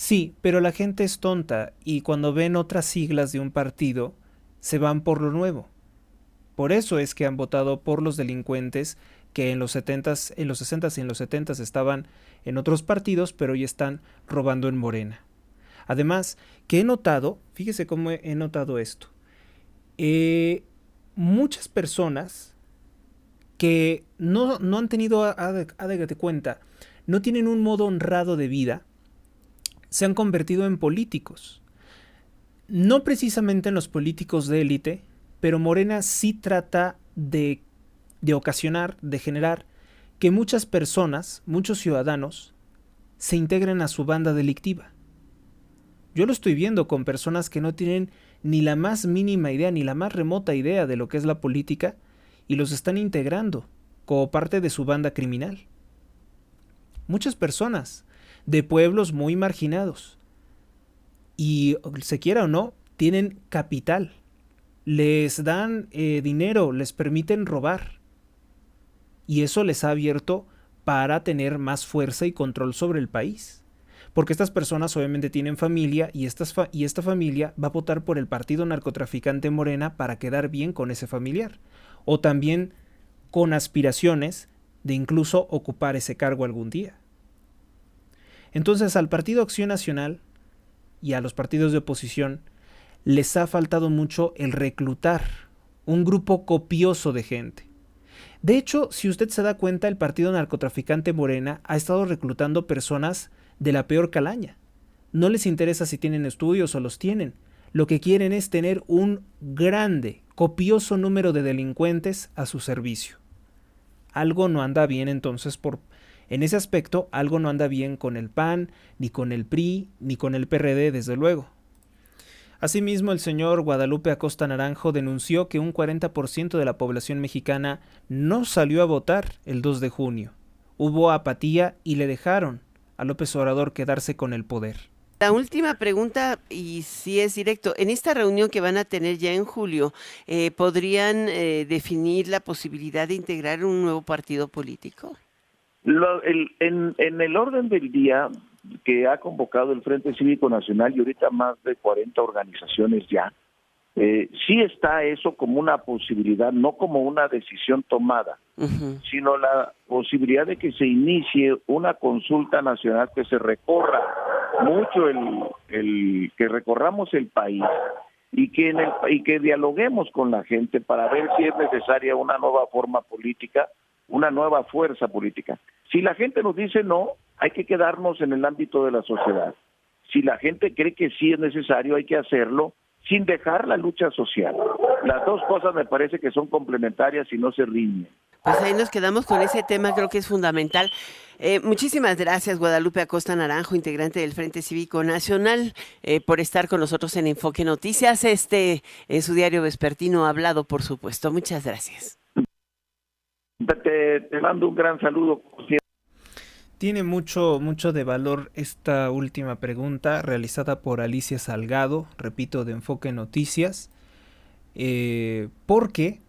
Sí, pero la gente es tonta y cuando ven otras siglas de un partido se van por lo nuevo. Por eso es que han votado por los delincuentes que en los 70s, en los 60s y en los 70s estaban en otros partidos, pero hoy están robando en Morena. Además, que he notado, fíjese cómo he notado esto. Muchas personas que no han tenido, hágate cuenta, no tienen un modo honrado de vida, se han convertido en políticos. No precisamente en los políticos de élite, pero Morena sí trata de ocasionar, de generar que muchas personas, muchos ciudadanos, se integren a su banda delictiva. Yo lo estoy viendo con personas que no tienen ni la más mínima idea, ni la más remota idea de lo que es la política, y los están integrando como parte de su banda criminal. Muchas personas de pueblos muy marginados, y se quiera o no, tienen capital. Les dan dinero, les permiten robar. Y eso les ha abierto para tener más fuerza y control sobre el país. Porque estas personas obviamente tienen familia y esta familia va a votar por el partido narcotraficante Morena para quedar bien con ese familiar. O también con aspiraciones de incluso ocupar ese cargo algún día. Entonces al Partido Acción Nacional y a los partidos de oposición les ha faltado mucho el reclutar un grupo copioso de gente. De hecho, si usted se da cuenta, el partido narcotraficante Morena ha estado reclutando personas de la peor calaña. No les interesa si tienen estudios o los tienen. Lo que quieren es tener un grande, copioso número de delincuentes a su servicio. Algo no anda bien entonces en ese aspecto, algo no anda bien con el PAN, ni con el PRI, ni con el PRD, desde luego. Asimismo, el señor Guadalupe Acosta Naranjo denunció que un 40% de la población mexicana no salió a votar el 2 de junio. Hubo apatía y le dejaron a López Obrador quedarse con el poder. La última pregunta, y si es directo, en esta reunión que van a tener ya en julio, ¿podrían definir la posibilidad de integrar un nuevo partido político? En el orden del día que ha convocado el Frente Cívico Nacional y ahorita más de 40 organizaciones ya, sí está eso como una posibilidad, no como una decisión tomada, sino la posibilidad de que se inicie una consulta nacional, que se recorra mucho que recorramos el país y que dialoguemos con la gente para ver si es necesaria una nueva forma política, una nueva fuerza política. Si la gente nos dice no, hay que quedarnos en el ámbito de la sociedad. Si la gente cree que sí es necesario, hay que hacerlo sin dejar la lucha social. Las dos cosas me parece que son complementarias y no se riñen. Pues ahí nos quedamos con ese tema, creo que es fundamental. Muchísimas gracias, Guadalupe Acosta Naranjo, integrante del Frente Cívico Nacional, por estar con nosotros en Enfoque Noticias, en su diario vespertino hablado, por supuesto. Muchas gracias. Te mando un gran saludo. Tiene mucho de valor esta última pregunta realizada por Alicia Salgado, repito, de Enfoque Noticias, porque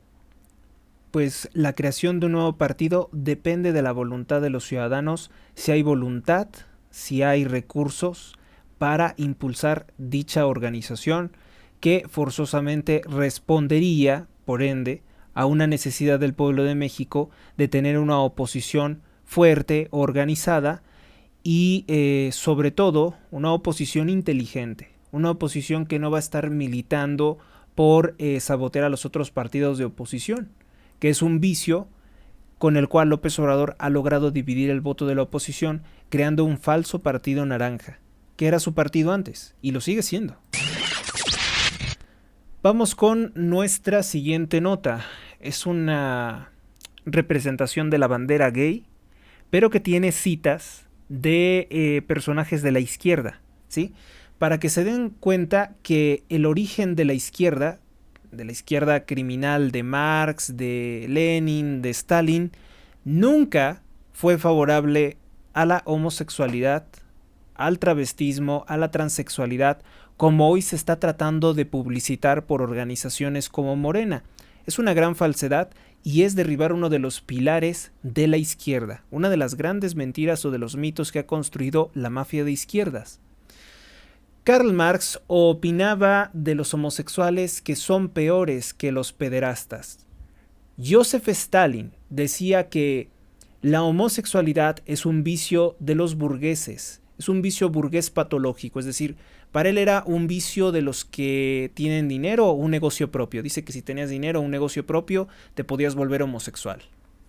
pues la creación de un nuevo partido depende de la voluntad de los ciudadanos, si hay voluntad, si hay recursos para impulsar dicha organización que forzosamente respondería, por ende, a una necesidad del pueblo de México de tener una oposición fuerte, organizada y sobre todo una oposición inteligente, una oposición que no va a estar militando por sabotear a los otros partidos de oposición, que es un vicio con el cual López Obrador ha logrado dividir el voto de la oposición creando un falso partido naranja, que era su partido antes y lo sigue siendo. Vamos con nuestra siguiente nota. Es una representación de la bandera gay, pero que tiene citas de personajes de la izquierda, ¿sí? para que se den cuenta que el origen de la izquierda criminal de Marx, de Lenin, de Stalin, nunca fue favorable a la homosexualidad, al travestismo, a la transexualidad, como hoy se está tratando de publicitar por organizaciones como Morena. Es una gran falsedad y es derribar uno de los pilares de la izquierda, una de las grandes mentiras o de los mitos que ha construido la mafia de izquierdas. Karl Marx opinaba de los homosexuales que son peores que los pederastas. Joseph Stalin decía que la homosexualidad es un vicio de los burgueses, es un vicio burgués patológico, es decir, para él era un vicio de los que tienen dinero o un negocio propio. Dice que si tenías dinero o un negocio propio, te podías volver homosexual.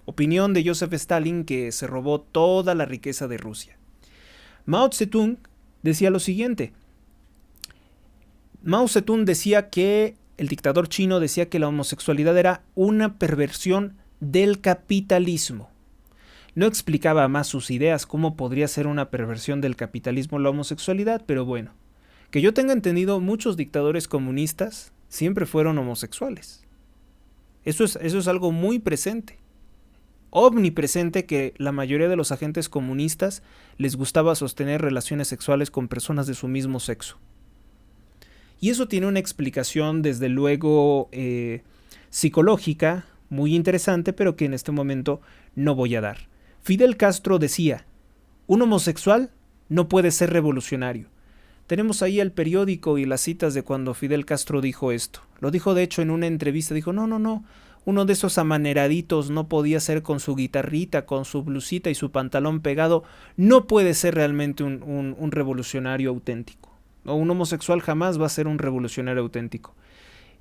Opinión de Joseph Stalin, que se robó toda la riqueza de Rusia. Mao Zedong decía lo siguiente. Mao Zedong decía que, el dictador chino decía que la homosexualidad era una perversión del capitalismo. No explicaba más sus ideas, cómo podría ser una perversión del capitalismo la homosexualidad, pero bueno. Que yo tenga entendido, muchos dictadores comunistas siempre fueron homosexuales. Eso es algo muy presente. Omnipresente, que la mayoría de los agentes comunistas les gustaba sostener relaciones sexuales con personas de su mismo sexo. Y eso tiene una explicación, desde luego, psicológica, muy interesante, pero que en este momento no voy a dar. Fidel Castro decía, un homosexual no puede ser revolucionario. Tenemos ahí el periódico y las citas de cuando Fidel Castro dijo esto. Lo dijo de hecho en una entrevista, dijo, no, uno de esos amaneraditos no podía ser con su guitarrita, con su blusita y su pantalón pegado, no puede ser realmente un revolucionario auténtico. O un homosexual jamás va a ser un revolucionario auténtico.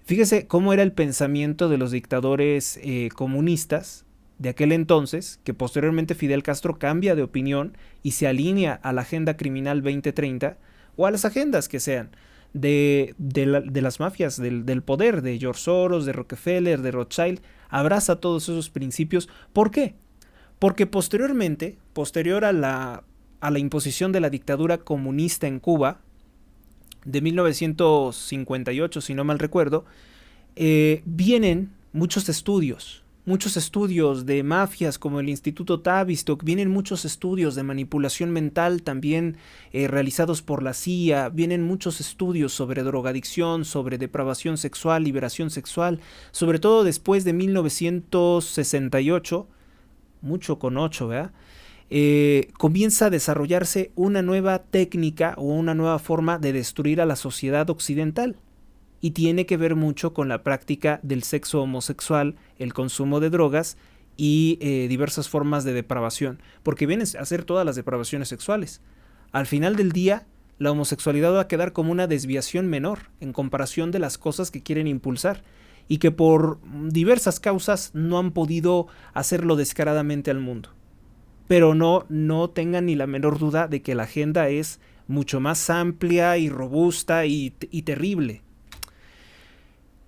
Fíjese cómo era el pensamiento de los dictadores comunistas de aquel entonces, que posteriormente Fidel Castro cambia de opinión y se alinea a la Agenda Criminal 2030, o a las agendas que sean, de las mafias, del poder, de George Soros, de Rockefeller, de Rothschild, abraza todos esos principios. ¿Por qué? Porque posterior a la imposición de la dictadura comunista en Cuba, de 1958, si no mal recuerdo, vienen muchos estudios de mafias como el Instituto Tavistock, vienen muchos estudios de manipulación mental también realizados por la CIA, vienen muchos estudios sobre drogadicción, sobre depravación sexual, liberación sexual, sobre todo después de 1968, mucho con 8, ¿verdad? Comienza a desarrollarse una nueva técnica o una nueva forma de destruir a la sociedad occidental. Y tiene que ver mucho con la práctica del sexo homosexual, el consumo de drogas y diversas formas de depravación, porque vienen a hacer todas las depravaciones sexuales. Al final del día, la homosexualidad va a quedar como una desviación menor en comparación de las cosas que quieren impulsar y que por diversas causas no han podido hacerlo descaradamente al mundo. Pero no tengan ni la menor duda de que la agenda es mucho más amplia y robusta y terrible.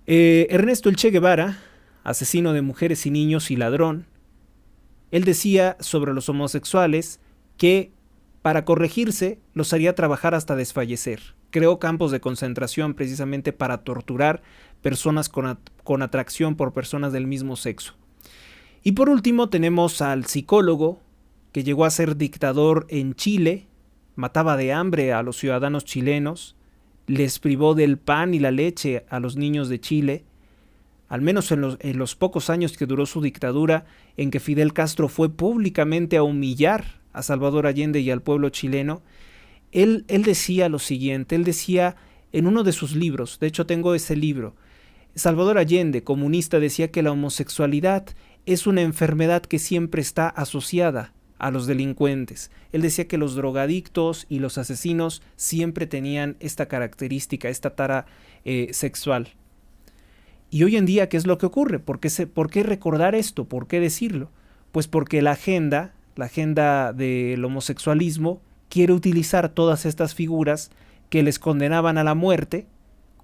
Ernesto El Che Guevara, asesino de mujeres y niños y ladrón, él decía sobre los homosexuales que para corregirse los haría trabajar hasta desfallecer. Creó campos de concentración precisamente para torturar personas con atracción por personas del mismo sexo. Y por último tenemos al psicólogo que llegó a ser dictador en Chile, mataba de hambre a los ciudadanos chilenos, les privó del pan y la leche a los niños de Chile, al menos en los pocos años que duró su dictadura, en que Fidel Castro fue públicamente a humillar a Salvador Allende y al pueblo chileno. Él decía lo siguiente, él decía en uno de sus libros, de hecho tengo ese libro, Salvador Allende, comunista, decía que la homosexualidad es una enfermedad que siempre está asociada a los delincuentes. Él decía que los drogadictos y los asesinos siempre tenían esta característica, esta tara sexual. Y hoy en día, ¿qué es lo que ocurre? ¿Por qué recordar esto? ¿Por qué decirlo? Pues porque la agenda del homosexualismo quiere utilizar todas estas figuras que les condenaban a la muerte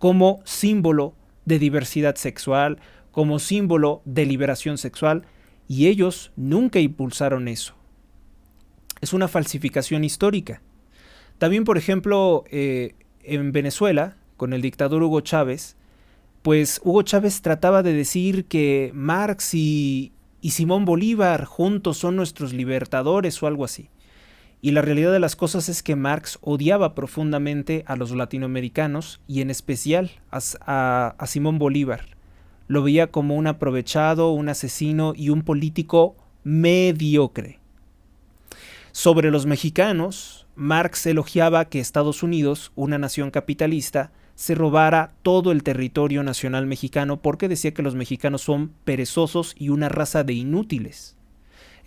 como símbolo de diversidad sexual, como símbolo de liberación sexual, y ellos nunca impulsaron eso. Es una falsificación histórica. También, por ejemplo, en Venezuela, con el dictador Hugo Chávez, pues Hugo Chávez trataba de decir que Marx y Simón Bolívar juntos son nuestros libertadores o algo así. Y la realidad de las cosas es que Marx odiaba profundamente a los latinoamericanos y en especial a Simón Bolívar. Lo veía como un aprovechado, un asesino y un político mediocre. Sobre los mexicanos, Marx elogiaba que Estados Unidos, una nación capitalista, se robara todo el territorio nacional mexicano porque decía que los mexicanos son perezosos y una raza de inútiles.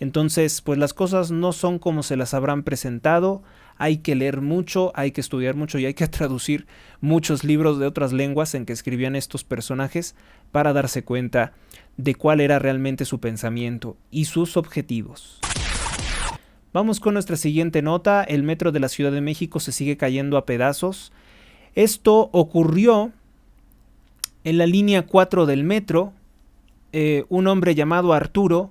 Entonces, pues las cosas no son como se las habrán presentado, hay que leer mucho, hay que estudiar mucho y hay que traducir muchos libros de otras lenguas en que escribían estos personajes para darse cuenta de cuál era realmente su pensamiento y sus objetivos. Vamos con nuestra siguiente nota. El metro de la Ciudad de México se sigue cayendo a pedazos. Esto ocurrió en la línea 4 del metro. Un hombre llamado Arturo,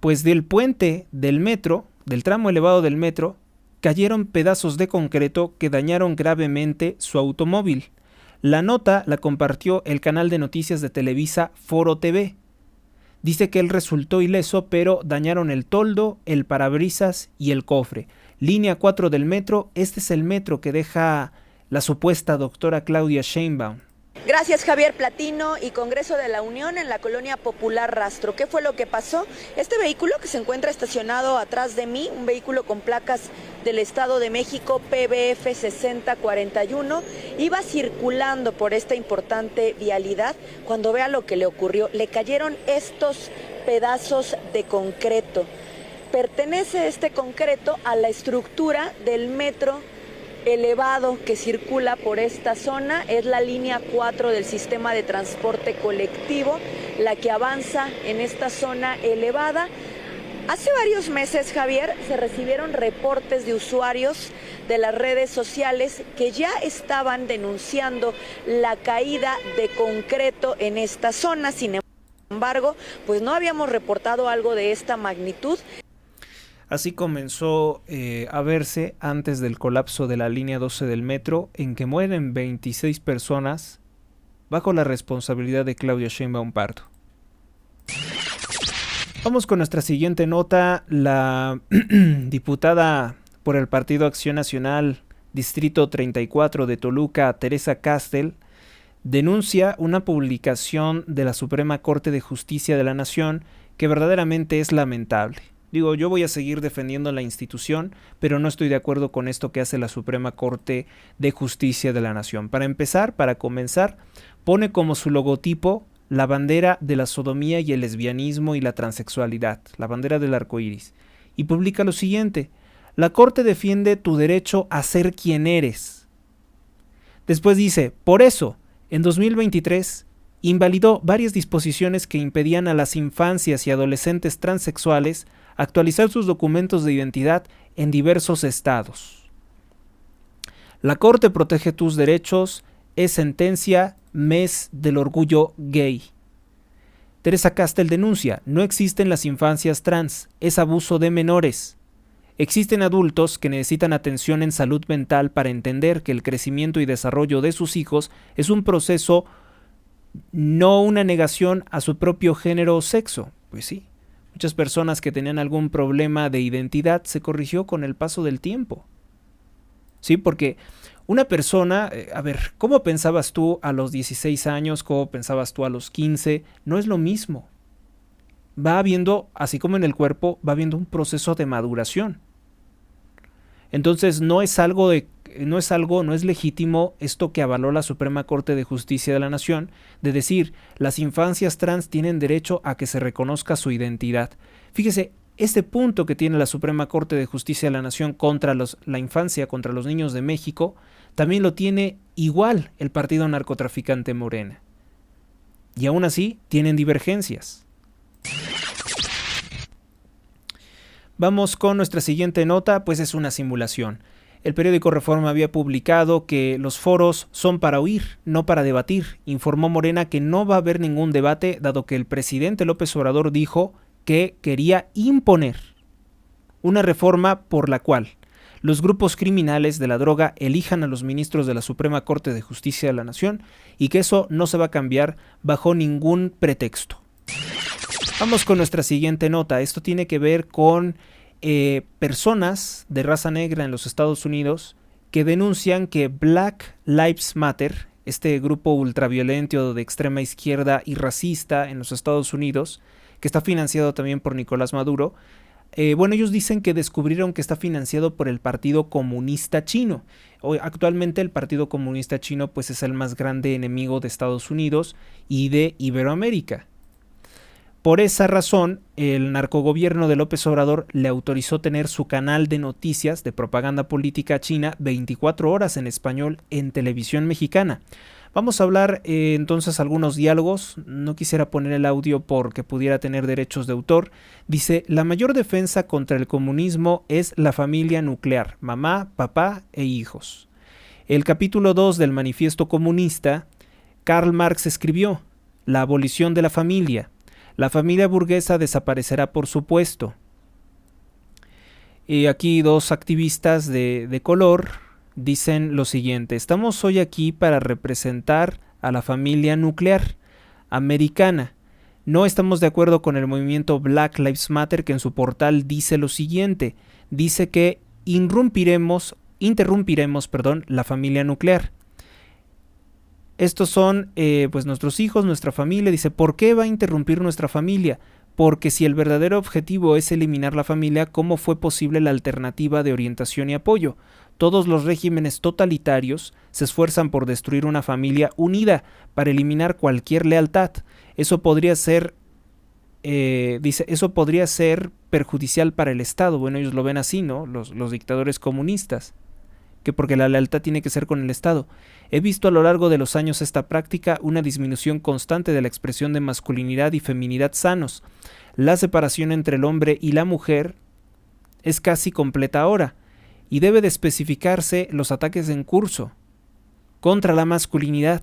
pues del puente del metro, del tramo elevado del metro, cayeron pedazos de concreto que dañaron gravemente su automóvil. La nota la compartió el canal de noticias de Televisa Foro TV. Dice que él resultó ileso, pero dañaron el toldo, el parabrisas y el cofre. Línea 4 del metro, este es el metro que deja la supuesta doctora Claudia Sheinbaum. Gracias, Javier. Platino y Congreso de la Unión en la colonia Popular Rastro. ¿Qué fue lo que pasó? Este vehículo que se encuentra estacionado atrás de mí, un vehículo con placas del Estado de México, PBF 6041, iba circulando por esta importante vialidad cuando vea lo que le ocurrió. Le cayeron estos pedazos de concreto. Pertenece este concreto a la estructura del metro elevado que circula por esta zona. Es la línea 4 del sistema de transporte colectivo, la que avanza en esta zona elevada. Hace varios meses, Javier, se recibieron reportes de usuarios de las redes sociales que ya estaban denunciando la caída de concreto en esta zona. Sin embargo, pues no habíamos reportado algo de esta magnitud. Así comenzó a verse antes del colapso de la línea 12 del metro, en que mueren 26 personas bajo la responsabilidad de Claudia Sheinbaum Pardo. Vamos con nuestra siguiente nota. La diputada por el Partido Acción Nacional, Distrito 34 de Toluca, Teresa Castel, denuncia una publicación de la Suprema Corte de Justicia de la Nación que verdaderamente es lamentable. Digo, yo voy a seguir defendiendo la institución, pero no estoy de acuerdo con esto que hace la Suprema Corte de Justicia de la Nación. Para comenzar, pone como su logotipo la bandera de la sodomía y el lesbianismo y la transexualidad, la bandera del arco iris, y publica lo siguiente: la Corte defiende tu derecho a ser quien eres. Después dice, por eso, en 2023, invalidó varias disposiciones que impedían a las infancias y adolescentes transexuales actualizar sus documentos de identidad en diversos estados. La Corte protege tus derechos, es sentencia, mes del orgullo gay. Teresa Castel denuncia, no existen las infancias trans, es abuso de menores. Existen adultos que necesitan atención en salud mental para entender que el crecimiento y desarrollo de sus hijos es un proceso, no una negación a su propio género o sexo. Pues sí. Muchas personas que tenían algún problema de identidad se corrigió con el paso del tiempo. Sí, porque una persona, ¿cómo pensabas tú a los 16 años? ¿Cómo pensabas tú a los 15? No es lo mismo. Va habiendo, así como en el cuerpo, va habiendo un proceso de maduración. Entonces no es legítimo esto que avaló la Suprema Corte de Justicia de la Nación, de decir, las infancias trans tienen derecho a que se reconozca su identidad. Fíjese, este punto que tiene la Suprema Corte de Justicia de la Nación contra la infancia, contra los niños de México, también lo tiene igual el partido narcotraficante Morena. Y aún así, tienen divergencias. Vamos con nuestra siguiente nota, pues es una simulación. El periódico Reforma había publicado que los foros son para oír, no para debatir. Informó Morena que no va a haber ningún debate, dado que el presidente López Obrador dijo que quería imponer una reforma por la cual los grupos criminales de la droga elijan a los ministros de la Suprema Corte de Justicia de la Nación y que eso no se va a cambiar bajo ningún pretexto. Vamos con nuestra siguiente nota. Esto tiene que ver con personas de raza negra en los Estados Unidos que denuncian que Black Lives Matter, este grupo ultraviolento de extrema izquierda y racista en los Estados Unidos, que está financiado también por Nicolás Maduro, ellos dicen que descubrieron que está financiado por el Partido Comunista Chino. Actualmente el Partido Comunista Chino pues es el más grande enemigo de Estados Unidos y de Iberoamérica. Por esa razón, el narcogobierno de López Obrador le autorizó tener su canal de noticias de propaganda política china 24 horas en español en televisión mexicana. Vamos a hablar entonces algunos diálogos. No quisiera poner el audio porque pudiera tener derechos de autor. Dice: la mayor defensa contra el comunismo es la familia nuclear, mamá, papá e hijos. El capítulo 2 del Manifiesto Comunista, Karl Marx escribió: la abolición de la familia. La familia burguesa desaparecerá, por supuesto. Y aquí dos activistas de color dicen lo siguiente: estamos hoy aquí para representar a la familia nuclear americana. No estamos de acuerdo con el movimiento Black Lives Matter, que en su portal dice lo siguiente. Dice que interrumpiremos, la familia nuclear. Estos son pues nuestros hijos, nuestra familia. Dice: ¿por qué va a interrumpir nuestra familia? Porque si el verdadero objetivo es eliminar la familia, ¿cómo fue posible la alternativa de orientación y apoyo? Todos los regímenes totalitarios se esfuerzan por destruir una familia unida para eliminar cualquier lealtad. Eso podría ser, eso podría ser perjudicial para el Estado. Bueno, ellos lo ven así, ¿no? Los dictadores comunistas, que porque la lealtad tiene que ser con el Estado. He visto a lo largo de los años esta práctica, una disminución constante de la expresión de masculinidad y feminidad sanos. La separación entre el hombre y la mujer es casi completa ahora, y debe de especificarse los ataques en curso contra la masculinidad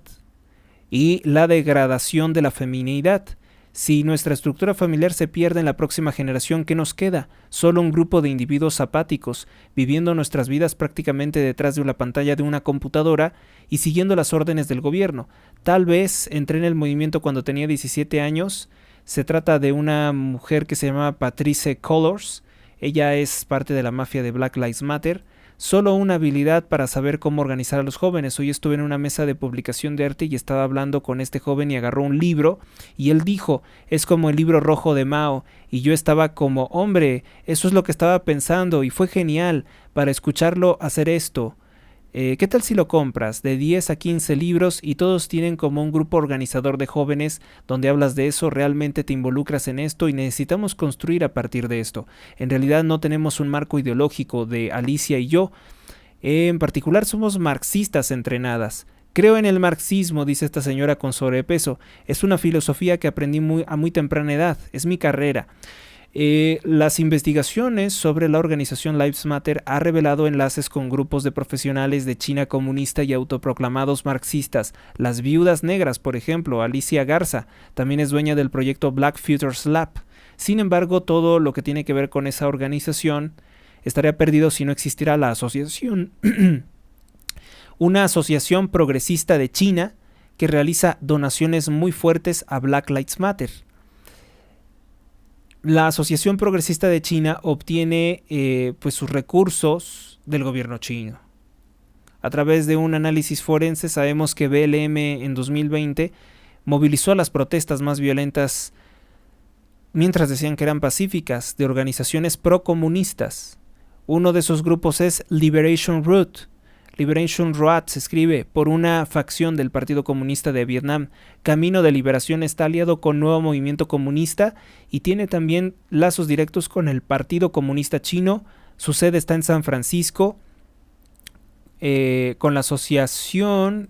y la degradación de la feminidad. Si nuestra estructura familiar se pierde en la próxima generación, ¿qué nos queda? Solo un grupo de individuos apáticos, viviendo nuestras vidas prácticamente detrás de la pantalla de una computadora y siguiendo las órdenes del gobierno. Tal vez entré en el movimiento cuando tenía 17 años. Se trata de una mujer que se llama Patrice Cullors. Ella es parte de la mafia de Black Lives Matter. Solo una habilidad para saber cómo organizar a los jóvenes. Hoy estuve en una mesa de publicación de arte y estaba hablando con este joven y agarró un libro y él dijo: es como el libro rojo de Mao. Y yo estaba como: hombre, eso es lo que estaba pensando, y fue genial para escucharlo hacer esto. ¿Qué tal si lo compras? De 10 a 15 libros y todos tienen como un grupo organizador de jóvenes donde hablas de eso, realmente te involucras en esto y necesitamos construir a partir de esto. En realidad no tenemos un marco ideológico de Alicia y yo. En particular somos marxistas entrenadas. Creo en el marxismo, dice esta señora con sobrepeso. Es una filosofía que aprendí a muy temprana edad. Es mi carrera. Las investigaciones sobre la organización Lives Matter ha revelado enlaces con grupos de profesionales de China comunista y autoproclamados marxistas. Las viudas negras, por ejemplo, Alicia Garza, también es dueña del proyecto Black Futures Lab. Sin embargo, todo lo que tiene que ver con esa organización estaría perdido si no existiera la asociación. Una asociación progresista de China que realiza donaciones muy fuertes a Black Lives Matter. La Asociación Progresista de China obtiene pues sus recursos del gobierno chino. A través de un análisis forense sabemos que BLM en 2020 movilizó a las protestas más violentas, mientras decían que eran pacíficas, de organizaciones procomunistas. Uno de esos grupos es Liberation Road. Liberation Road se escribe por una facción del Partido Comunista de Vietnam. Camino de Liberación está aliado con Nuevo Movimiento Comunista y tiene también lazos directos con el Partido Comunista Chino. Su sede está en San Francisco. Con la asociación,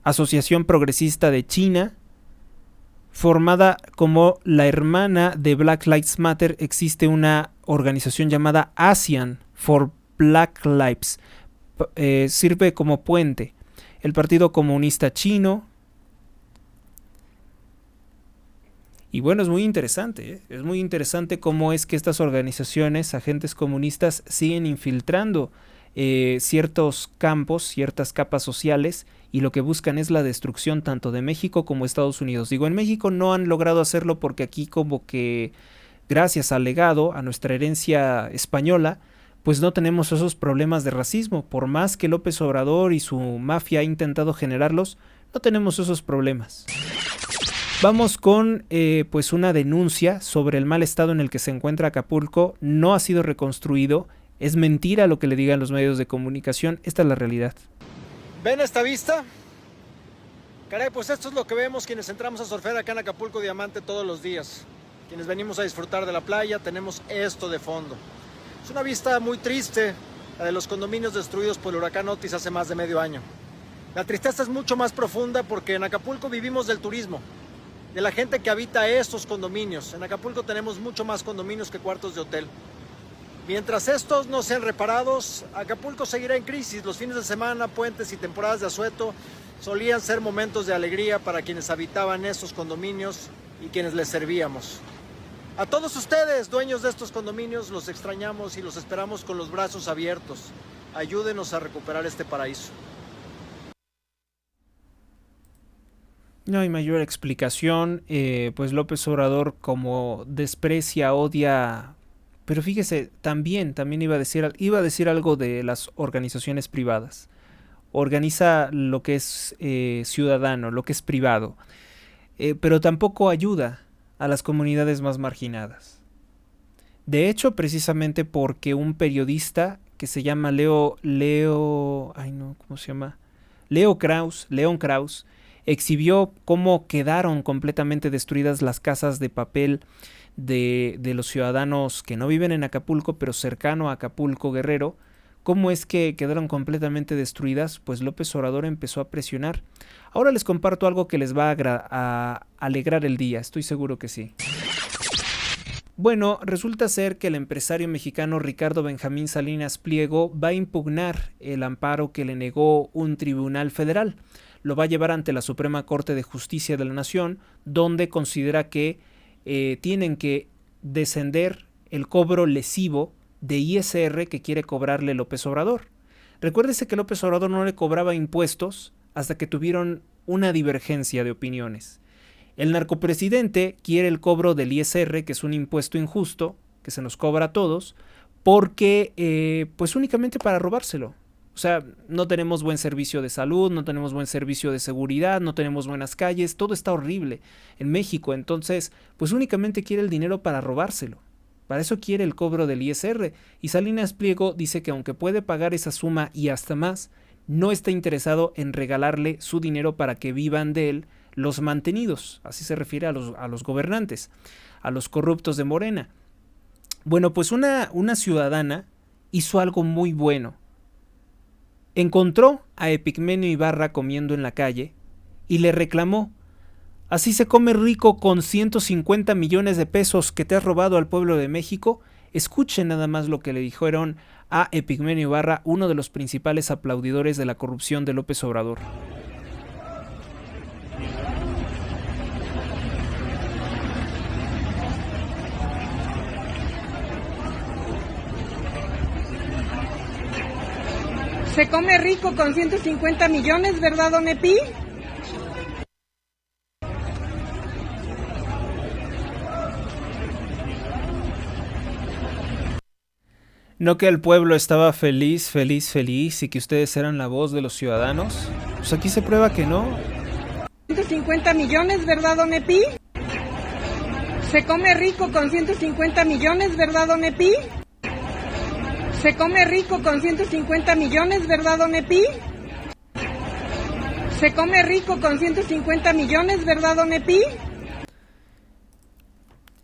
Asociación Progresista de China, formada como la hermana de Black Lives Matter. Existe una organización llamada ASEAN for Black Lives. Sirve como puente. El Partido Comunista Chino Y bueno, es muy interesante, ¿eh? Es muy interesante cómo es que estas organizaciones, agentes comunistas, siguen infiltrando ciertos campos, ciertas capas sociales, y lo que buscan es la destrucción tanto de México como Estados Unidos. Digo, en México no han logrado hacerlo porque aquí como que, gracias al legado, a nuestra herencia española, pues no tenemos esos problemas de racismo. Por más que López Obrador y su mafia ha intentado generarlos, no tenemos esos problemas. Vamos con pues una denuncia sobre el mal estado en el que se encuentra Acapulco. No ha sido reconstruido. Es mentira lo que le digan los medios de comunicación. Esta es la realidad. ¿Ven esta vista? Caray, pues esto es lo que vemos quienes entramos a surfear acá en Acapulco Diamante todos los días. Quienes venimos a disfrutar de la playa, tenemos esto de fondo. Es una vista muy triste, la de los condominios destruidos por el huracán Otis hace más de medio año. La tristeza es mucho más profunda porque en Acapulco vivimos del turismo, de la gente que habita estos condominios. En Acapulco tenemos mucho más condominios que cuartos de hotel. Mientras estos no sean reparados, Acapulco seguirá en crisis. Los fines de semana, puentes y temporadas de asueto solían ser momentos de alegría para quienes habitaban estos condominios y quienes les servíamos. A todos ustedes, dueños de estos condominios, los extrañamos y los esperamos con los brazos abiertos. Ayúdenos a recuperar este paraíso. No hay mayor explicación, pues López Obrador como desprecia, odia, pero fíjese, también iba a decir algo de las organizaciones privadas. Organiza lo que es ciudadano, lo que es privado, pero tampoco ayuda a las comunidades más marginadas. De hecho, precisamente porque un periodista que se llama León Krause, exhibió cómo quedaron completamente destruidas las casas de papel de los ciudadanos que no viven en Acapulco, pero cercano a Acapulco, Guerrero. ¿Cómo es que quedaron completamente destruidas? Pues López Obrador empezó a presionar. Ahora les comparto algo que les va a alegrar el día, estoy seguro que sí. Bueno, resulta ser que el empresario mexicano Ricardo Benjamín Salinas Pliego va a impugnar el amparo que le negó un tribunal federal. Lo va a llevar ante la Suprema Corte de Justicia de la Nación, donde considera que tienen que descender el cobro lesivo de ISR que quiere cobrarle López Obrador. Recuérdese que López Obrador no le cobraba impuestos hasta que tuvieron una divergencia de opiniones. El narcopresidente quiere el cobro del ISR, que es un impuesto injusto, que se nos cobra a todos, porque pues únicamente para robárselo. O sea, no tenemos buen servicio de salud, no tenemos buen servicio de seguridad, no tenemos buenas calles, todo está horrible en México. Entonces, pues únicamente quiere el dinero para robárselo. Para eso quiere el cobro del ISR. Y Salinas Pliego dice que aunque puede pagar esa suma y hasta más, no está interesado en regalarle su dinero para que vivan de él los mantenidos. Así se refiere a los gobernantes, a los corruptos de Morena. Bueno, pues una ciudadana hizo algo muy bueno. Encontró a Epigmenio Ibarra comiendo en la calle y le reclamó: así se come rico con 150 millones de pesos que te has robado al pueblo de México. Escuchen nada más lo que le dijeron a Epigmenio Ibarra, uno de los principales aplaudidores de la corrupción de López Obrador. Se come rico con 150 millones, ¿verdad, don Epi? ¿No que el pueblo estaba feliz y que ustedes eran la voz de los ciudadanos? Pues aquí se prueba que no. 150 millones, ¿verdad, don Epi? Se come rico con 150 millones, ¿verdad, don Epi? Se come rico con 150 millones, ¿verdad, don Epi? Se come rico con 150 millones, ¿verdad, don Epi?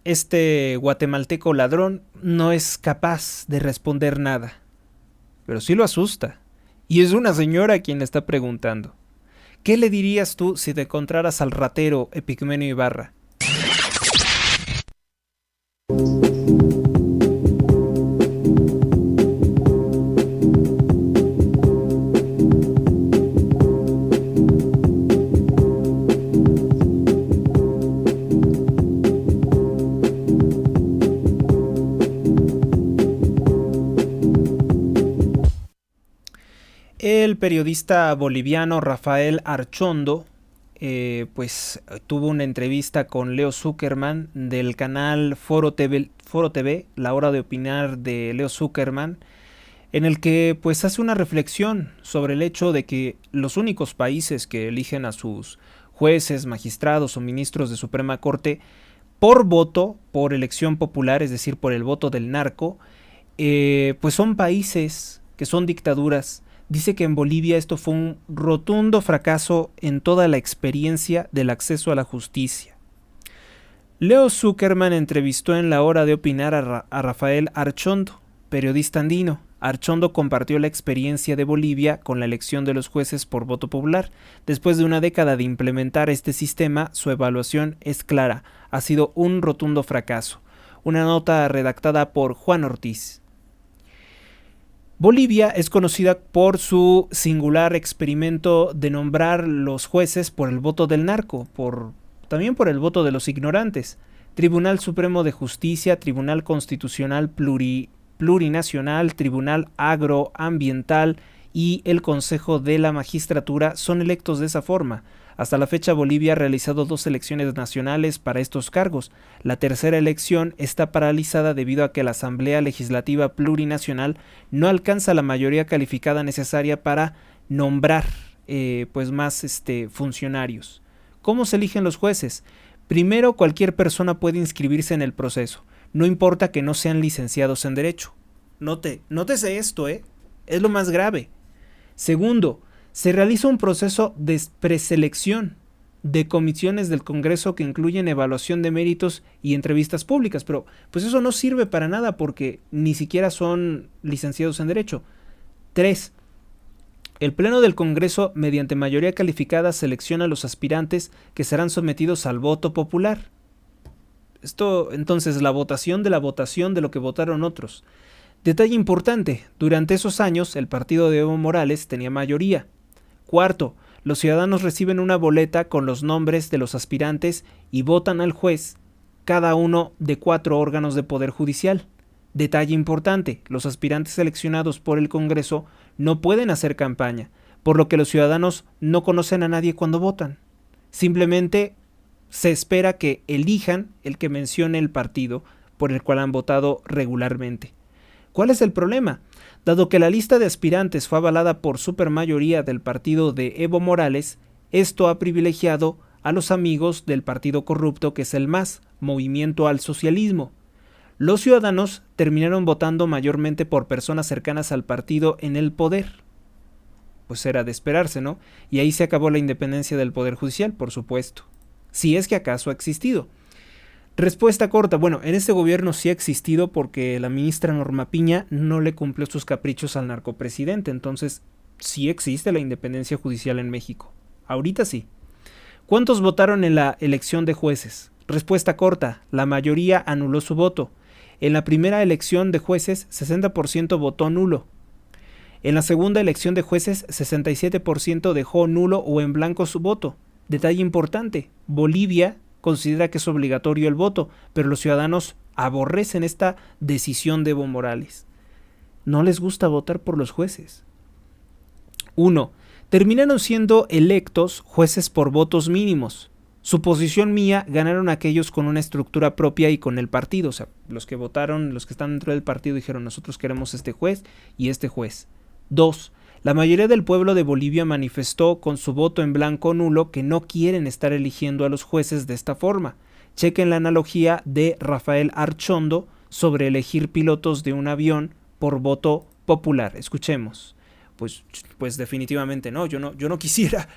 Este guatemalteco ladrón no es capaz de responder nada, pero sí lo asusta. Y es una señora quien le está preguntando. ¿Qué le dirías tú si te encontraras al ratero Epigmenio Ibarra? periodista boliviano Rafael Archondo pues tuvo una entrevista con Leo Zuckerman del canal Foro TV, La Hora de Opinar de Leo Zuckerman, en el que pues hace una reflexión sobre el hecho de que los únicos países que eligen a sus jueces, magistrados o ministros de Suprema Corte por voto, por elección popular, es decir, por el voto del narco, pues son países que son dictaduras. Dice que en Bolivia esto fue un rotundo fracaso en toda la experiencia del acceso a la justicia. Leo Zuckerman entrevistó en La Hora de Opinar a Rafael Archondo, periodista andino. Archondo compartió la experiencia de Bolivia con la elección de los jueces por voto popular. Después de una década de implementar este sistema, su evaluación es clara. Ha sido un rotundo fracaso. Una nota redactada por Juan Ortiz. Bolivia es conocida por su singular experimento de nombrar los jueces por el voto del narco, también por el voto de los ignorantes. Tribunal Supremo de Justicia, Tribunal Constitucional Plurinacional, Tribunal Agroambiental y el Consejo de la Magistratura son electos de esa forma. Hasta la fecha Bolivia ha realizado 2 elecciones nacionales para estos cargos. La tercera elección está paralizada debido a que la Asamblea Legislativa Plurinacional no alcanza la mayoría calificada necesaria para nombrar pues más funcionarios. ¿Cómo se eligen los jueces? Primero, cualquier persona puede inscribirse en el proceso, no importa que no sean licenciados en Derecho. Nótese esto, es lo más grave. Segundo, se realiza un proceso de preselección de comisiones del Congreso que incluyen evaluación de méritos y entrevistas públicas, pero pues eso no sirve para nada porque ni siquiera son licenciados en Derecho. 3. El Pleno del Congreso, mediante mayoría calificada, selecciona a los aspirantes que serán sometidos al voto popular. Esto, entonces, la votación de lo que votaron otros. Detalle importante, durante esos años el partido de Evo Morales tenía mayoría. 4. Los ciudadanos reciben una boleta con los nombres de los aspirantes y votan al juez, cada uno de 4 órganos de poder judicial. Detalle importante, los aspirantes seleccionados por el Congreso no pueden hacer campaña, por lo que los ciudadanos no conocen a nadie cuando votan. Simplemente se espera que elijan el que mencione el partido por el cual han votado regularmente. ¿Cuál es el problema? Dado que la lista de aspirantes fue avalada por supermayoría del partido de Evo Morales, esto ha privilegiado a los amigos del partido corrupto que es el MAS, Movimiento al Socialismo. Los ciudadanos terminaron votando mayormente por personas cercanas al partido en el poder. Pues era de esperarse, ¿no? Y ahí se acabó la independencia del Poder Judicial, por supuesto. Si es que acaso ha existido. Respuesta corta, bueno, en este gobierno sí ha existido porque la ministra Norma Piña no le cumplió sus caprichos al narcopresidente, entonces sí existe la independencia judicial en México. Ahorita sí. ¿Cuántos votaron en la elección de jueces? Respuesta corta, la mayoría anuló su voto. En la primera elección de jueces, 60% votó nulo. En la segunda elección de jueces, 67% dejó nulo o en blanco su voto. Detalle importante, Bolivia considera que es obligatorio el voto, pero los ciudadanos aborrecen esta decisión de Evo Morales. No les gusta votar por los jueces. 1. Terminaron siendo electos jueces por votos mínimos. Suposición mía, ganaron aquellos con una estructura propia y con el partido. O sea, los que votaron, los que están dentro del partido dijeron nosotros queremos este juez y este juez. 2. La mayoría del pueblo de Bolivia manifestó con su voto en blanco nulo que no quieren estar eligiendo a los jueces de esta forma. Chequen la analogía de Rafael Archondo sobre elegir pilotos de un avión por voto popular. Escuchemos. Pues definitivamente no, yo no quisiera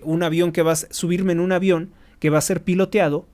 un avión subirme en un avión que va a ser piloteado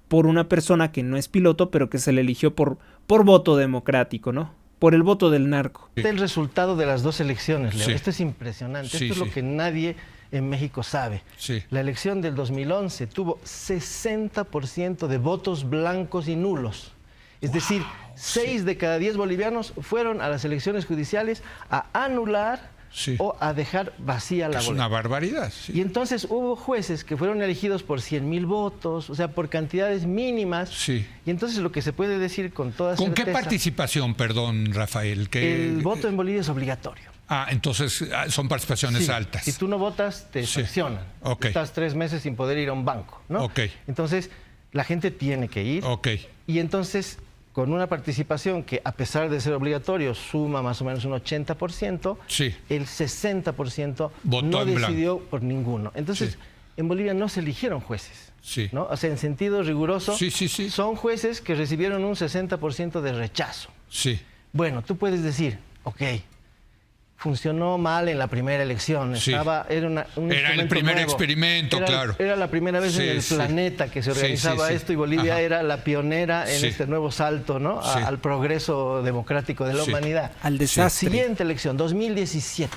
por una persona que no es piloto, pero que se le eligió por voto democrático, ¿no? Por el voto del narco. El resultado de las 2 elecciones, Leo. Sí. Esto es impresionante. Sí, Esto es lo que nadie en México sabe. Sí. La elección del 2011 tuvo 60% de votos blancos y nulos. Es decir, 6 de cada 10 bolivianos fueron a las elecciones judiciales a anular o a dejar vacía la boleta. Es una barbaridad. Sí. Y entonces hubo jueces que fueron elegidos por 100,000 votos, o sea, por cantidades mínimas. Sí. Y entonces lo que se puede decir con toda ¿Con certeza... qué participación, perdón, Rafael? El voto en Bolivia es obligatorio. Entonces son participaciones Sí, altas. si tú no votas, te sancionan. Ok. Estás 3 meses sin poder ir a un banco, ¿no? Ok. Entonces, la gente tiene que ir. Ok. Y entonces, con una participación que, a pesar de ser obligatorio, suma más o menos un 80%, Sí. el 60% Votó no en decidió por ninguno. Entonces, Sí. en Bolivia no se eligieron jueces. Sí. ¿No? O sea, en sentido riguroso, Sí. son jueces que recibieron un 60% de rechazo. Sí. Bueno, tú puedes decir, ok, funcionó mal en la primera elección. Sí. Era un Era el instrumento primer nuevo. experimento, claro. Era la primera vez en el planeta que se organizaba esto, y Bolivia era la pionera en este nuevo salto, ¿no? Al progreso democrático de la humanidad. Al desastre. Siguiente elección, 2017.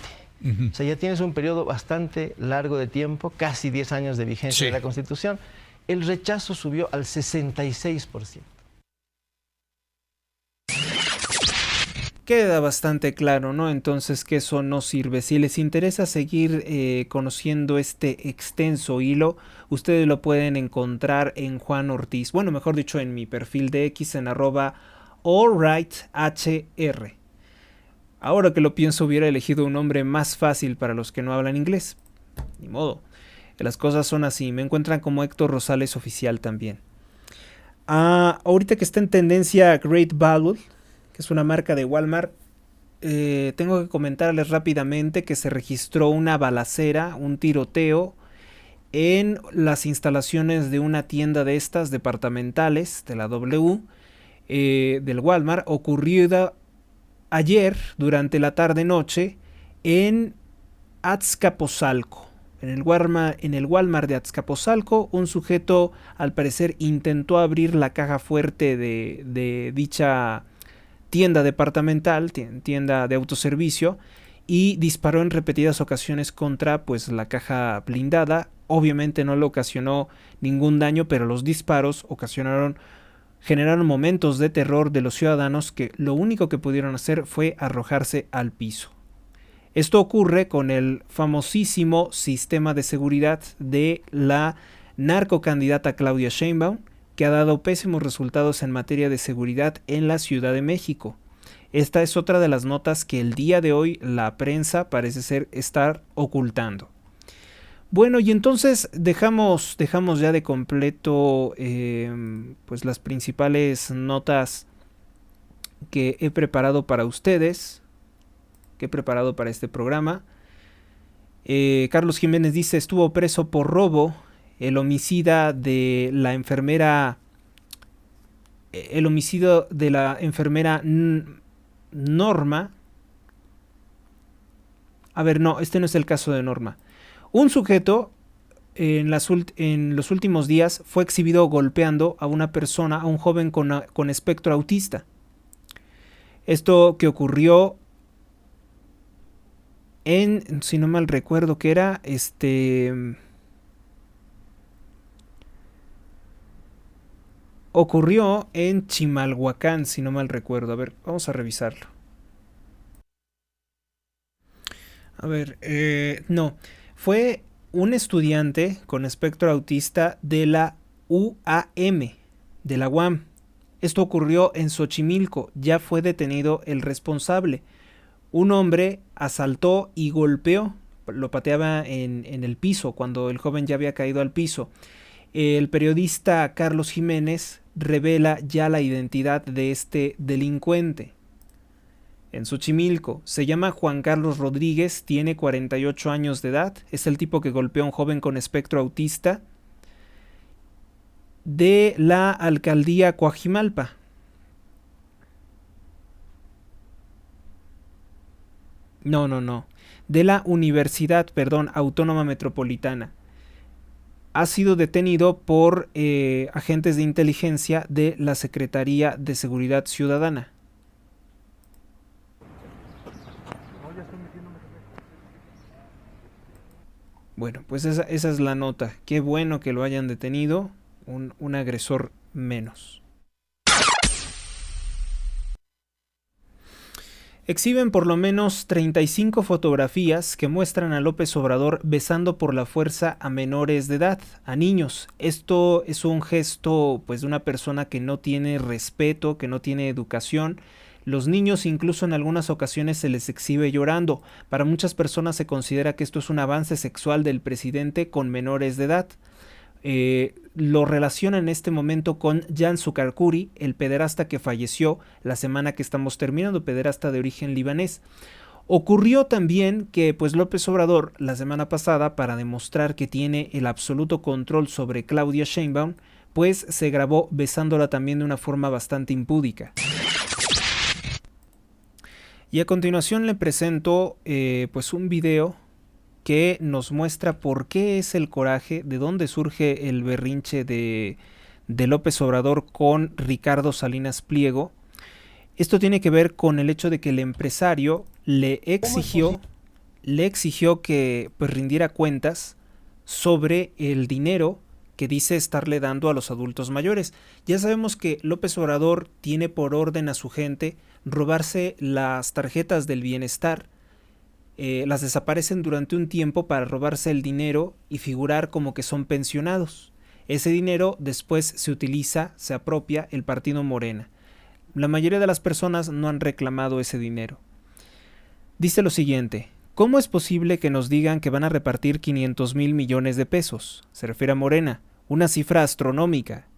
O sea, ya tienes un periodo bastante largo de tiempo, casi 10 años de vigencia de la Constitución. El rechazo subió al 66%. Queda bastante claro, ¿no? Entonces que eso no sirve. Si les interesa seguir conociendo este extenso hilo, ustedes lo pueden encontrar en Juan Ortiz. Bueno, mejor dicho, en mi perfil de X en @allrighthr. Ahora que lo pienso, hubiera elegido un nombre más fácil para los que no hablan inglés. Ni modo. Las cosas son así. Me encuentran como Héctor Rosales Oficial también. Ahorita que está en tendencia Great Value, que es una marca de Walmart, tengo que comentarles rápidamente que se registró una balacera, un tiroteo en las instalaciones de una tienda de estas departamentales de la W del Walmart, ocurrida ayer durante la tarde-noche en Azcapotzalco. En el Walmart de Azcapotzalco, un sujeto al parecer intentó abrir la caja fuerte de dicha tienda departamental, tienda de autoservicio, y disparó en repetidas ocasiones contra la caja blindada. Obviamente no le ocasionó ningún daño, pero los disparos generaron momentos de terror de los ciudadanos, que lo único que pudieron hacer fue arrojarse al piso. Esto ocurre con el famosísimo sistema de seguridad de la narcocandidata Claudia Sheinbaum, que ha dado pésimos resultados en materia de seguridad en la Ciudad de México. Esta es otra de las notas que el día de hoy la prensa parece ser estar ocultando. Bueno, y entonces dejamos ya de completo las principales notas que he preparado para ustedes, que he preparado para este programa. Carlos Jiménez dice: estuvo preso por robo el homicidio de la enfermera Norma. A ver, no, este no es el caso de Norma. Un sujeto en los últimos días fue exhibido golpeando a una persona, a un joven con espectro autista. Esto que ocurrió si no mal recuerdo, que era ocurrió en Chimalhuacán, si no mal recuerdo. A ver, vamos a revisarlo. A ver, no, fue un estudiante con espectro autista de la UAM, de la UAM. Esto ocurrió en Xochimilco. Ya fue detenido el responsable. Un hombre asaltó y golpeó, lo pateaba en el piso cuando el joven ya había caído al piso. El periodista Carlos Jiménez revela ya la identidad de este delincuente. En Xochimilco, se llama Juan Carlos Rodríguez, tiene 48 años de edad, es el tipo que golpeó a un joven con espectro autista de la alcaldía Coajimalpa. No. De la Universidad, Autónoma Metropolitana. Ha sido detenido por agentes de inteligencia de la Secretaría de Seguridad Ciudadana. Bueno, pues esa es la nota. Qué bueno que lo hayan detenido. Un agresor menos. Exhiben por lo menos 35 fotografías que muestran a López Obrador besando por la fuerza a menores de edad, a niños. Esto es un gesto de una persona que no tiene respeto, que no tiene educación. Los niños incluso en algunas ocasiones se les exhibe llorando. Para muchas personas se considera que esto es un avance sexual del presidente con menores de edad. Lo relaciona en este momento con Jan Sukarkuri, el pederasta que falleció la semana que estamos terminando, pederasta de origen libanés. Ocurrió también que pues López Obrador la semana pasada, para demostrar que tiene el absoluto control sobre Claudia Sheinbaum, pues se grabó besándola también de una forma bastante impúdica. Y a continuación le presento pues un video que nos muestra por qué es el coraje, de dónde surge el berrinche de López Obrador con Ricardo Salinas Pliego. Esto tiene que ver con el hecho de que el empresario le exigió que pues rindiera cuentas sobre el dinero que dice estarle dando a los adultos mayores. Ya sabemos que López Obrador tiene por orden a su gente robarse las tarjetas del bienestar, las desaparecen durante un tiempo para robarse el dinero y figurar como que son pensionados. Ese dinero después se utiliza, se apropia el partido Morena. La mayoría de las personas no han reclamado ese dinero. Dice lo siguiente: ¿cómo es posible que nos digan que van a repartir 500,000 millones de pesos? Se refiere a Morena, una cifra astronómica,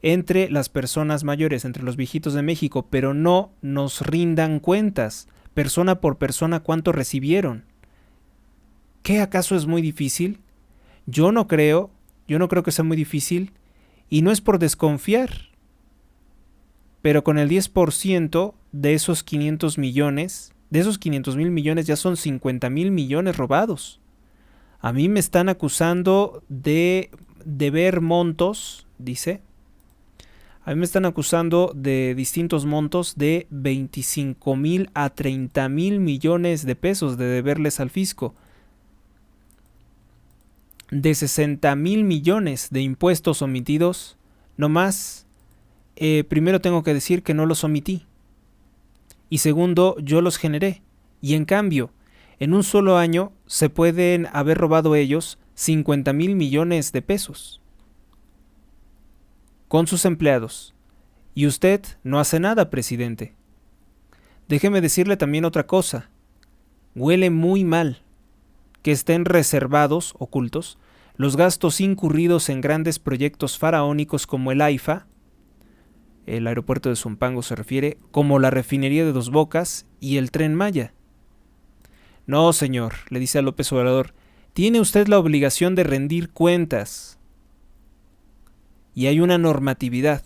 entre las personas mayores, entre los viejitos de México, pero no nos rindan cuentas, persona por persona, cuánto recibieron. ¿Qué acaso es muy difícil? Yo no creo que sea muy difícil, y no es por desconfiar, pero con el 10% de esos 500 millones, de esos 500,000 millones ya son 50,000 millones robados. A mí me están acusando de ver montos, dice. A mí me están acusando de distintos montos de 25,000 a 30,000 millones de pesos de deberles al fisco. De 60,000 millones de impuestos omitidos, no más. Primero tengo que decir que no los omití. Y segundo, yo los generé. Y en cambio, en un solo año se pueden haber robado ellos 50,000 millones de pesos con sus empleados. Y usted no hace nada, presidente. Déjeme decirle también otra cosa. Huele muy mal que estén reservados, ocultos, los gastos incurridos en grandes proyectos faraónicos como el AIFA, el aeropuerto de Zumpango se refiere, como la refinería de Dos Bocas y el Tren Maya. No, señor, le dice a López Obrador, tiene usted la obligación de rendir cuentas. Y hay una normatividad.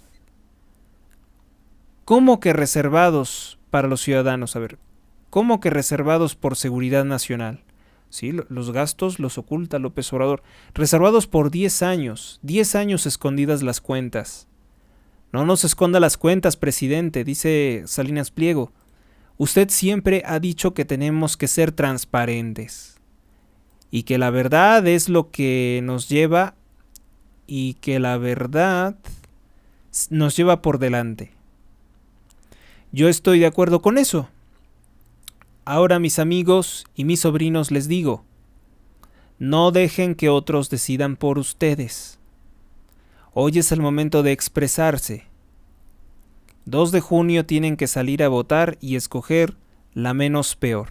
¿Cómo que reservados para los ciudadanos? A ver, ¿cómo que reservados por seguridad nacional? Sí, los gastos los oculta López Obrador. Reservados por 10 años escondidas las cuentas. No nos esconda las cuentas, presidente, dice Salinas Pliego. Usted siempre ha dicho que tenemos que ser transparentes y que la verdad es lo que nos lleva por delante. Yo estoy de acuerdo con eso. Ahora, mis amigos y mis sobrinos, les digo, no dejen que otros decidan por ustedes. Hoy es el momento de expresarse. 2 de junio tienen que salir a votar y escoger la menos peor.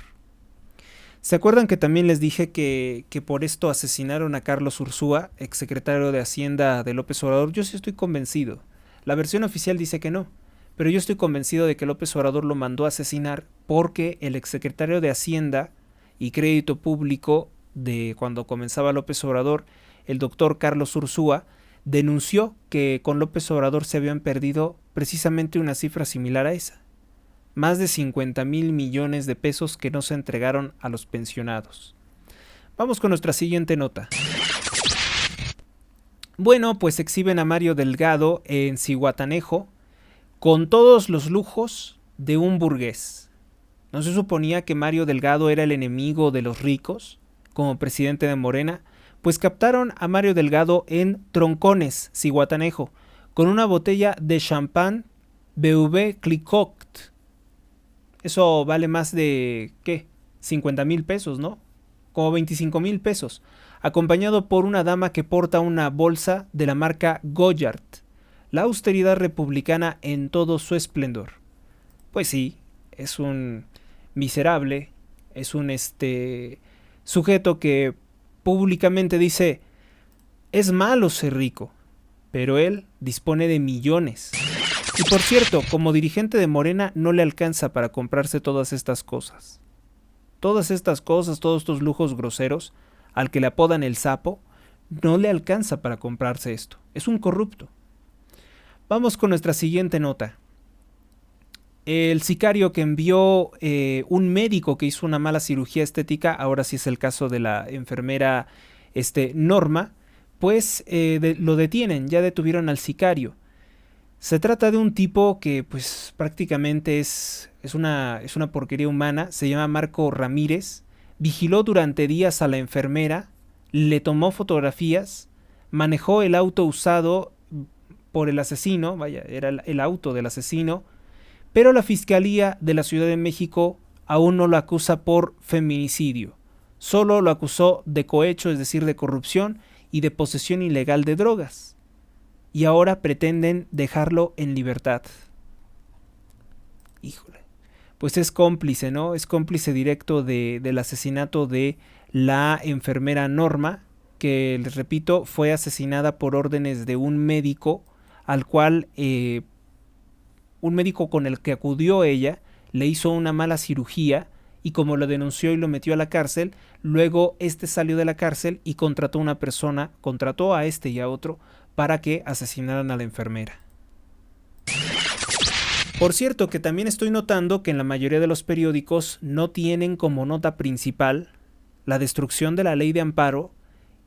¿Se acuerdan que también les dije que por esto asesinaron a Carlos Ursúa, exsecretario de Hacienda de López Obrador? Yo sí estoy convencido. La versión oficial dice que no, pero yo estoy convencido de que López Obrador lo mandó a asesinar porque el exsecretario de Hacienda y Crédito Público de cuando comenzaba López Obrador, el doctor Carlos Ursúa, denunció que con López Obrador se habían perdido precisamente una cifra similar a esa. Más de 50,000 millones de pesos que no se entregaron a los pensionados. Vamos con nuestra siguiente nota. Bueno, pues exhiben a Mario Delgado en Zihuatanejo con todos los lujos de un burgués. ¿No se suponía que Mario Delgado era el enemigo de los ricos como presidente de Morena? Pues captaron a Mario Delgado en Troncones, Zihuatanejo, con una botella de champán BV Clicquot. Eso vale más de, ¿qué? 50,000 pesos, ¿no? Como 25,000 pesos. Acompañado por una dama que porta una bolsa de la marca Goyard. La austeridad republicana en todo su esplendor. pues sí, es un miserable, es un sujeto que públicamente dice, es malo ser rico, pero él dispone de millones. Y por cierto, como dirigente de Morena no le alcanza para comprarse todas estas cosas. Todas estas cosas, todos estos lujos groseros, al que le apodan el sapo, no le alcanza para comprarse esto. Es un corrupto. Vamos con nuestra siguiente nota. El sicario que envió un médico que hizo una mala cirugía estética, ahora sí es el caso de la enfermera Norma, pues lo detienen, ya detuvieron al sicario. Se trata de un tipo que pues prácticamente es una porquería humana, se llama Marco Ramírez, vigiló durante días a la enfermera, le tomó fotografías, manejó el auto usado por el asesino, vaya, era el auto del asesino, pero la Fiscalía de la Ciudad de México aún no lo acusa por feminicidio, solo lo acusó de cohecho, es decir, de corrupción y de posesión ilegal de drogas. Y ahora pretenden dejarlo en libertad. Híjole. Pues es cómplice, ¿no? Es cómplice directo del asesinato de la enfermera Norma, que, les repito, fue asesinada por órdenes de un médico, al cual, un médico con el que acudió ella, le hizo una mala cirugía, y como lo denunció y lo metió a la cárcel, luego salió de la cárcel y contrató a este y a otro, para que asesinaran a la enfermera. Por cierto, que también estoy notando que en la mayoría de los periódicos no tienen como nota principal la destrucción de la ley de amparo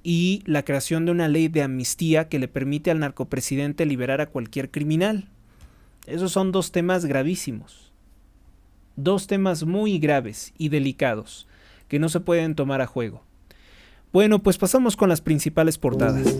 y la creación de una ley de amnistía que le permite al narcopresidente liberar a cualquier criminal. Esos son dos temas gravísimos. Dos temas muy graves y delicados que no se pueden tomar a juego. Bueno, pues pasamos con las principales portadas.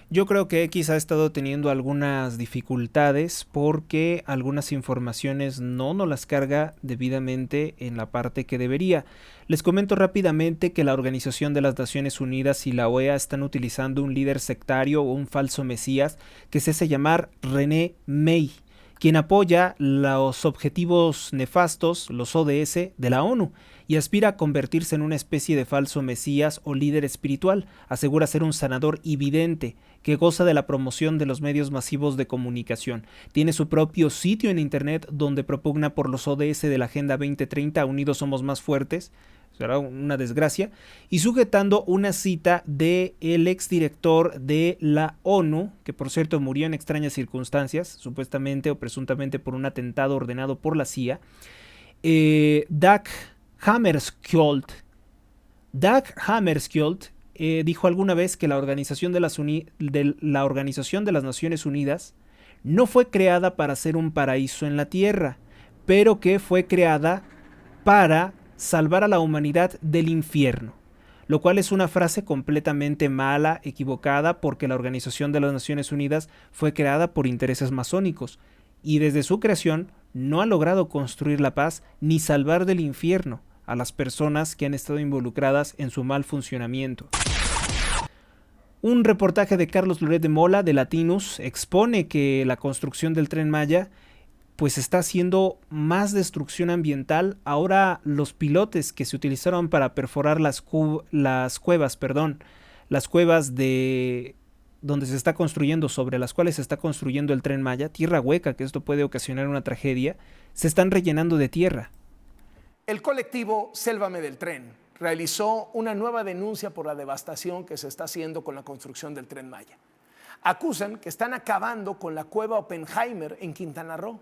Yo creo que X ha estado teniendo algunas dificultades porque algunas informaciones no nos las carga debidamente en la parte que debería. Les comento rápidamente que la Organización de las Naciones Unidas y la OEA están utilizando un líder sectario o un falso mesías que se hace llamar René May, quien apoya los objetivos nefastos, los ODS, de la ONU, y aspira a convertirse en una especie de falso mesías o líder espiritual. Asegura ser un sanador vidente que goza de la promoción de los medios masivos de comunicación. Tiene su propio sitio en internet donde propugna por los ODS de la Agenda 2030, Unidos Somos Más Fuertes, será una desgracia, y sujetando una cita del exdirector de la ONU, que por cierto murió en extrañas circunstancias, supuestamente o presuntamente por un atentado ordenado por la CIA, Dag Hammarskjöld. Dag Hammarskjöld dijo alguna vez que la Organización de las Naciones Unidas no fue creada para ser un paraíso en la tierra, pero que fue creada para salvar a la humanidad del infierno, lo cual es una frase completamente mala, equivocada, porque la Organización de las Naciones Unidas fue creada por intereses masónicos y desde su creación no ha logrado construir la paz ni salvar del infierno a las personas que han estado involucradas en su mal funcionamiento. Un reportaje de Carlos Loret de Mola de Latinus expone que la construcción del Tren Maya pues está haciendo más destrucción ambiental. Ahora los pilotes que se utilizaron para perforar las cuevas de donde se está construyendo, sobre las cuales se está construyendo el Tren Maya, tierra hueca, que esto puede ocasionar una tragedia, se están rellenando de tierra. El colectivo Sélvame del Tren realizó una nueva denuncia por la devastación que se está haciendo con la construcción del Tren Maya. Acusan que están acabando con la cueva Oppenheimer en Quintana Roo.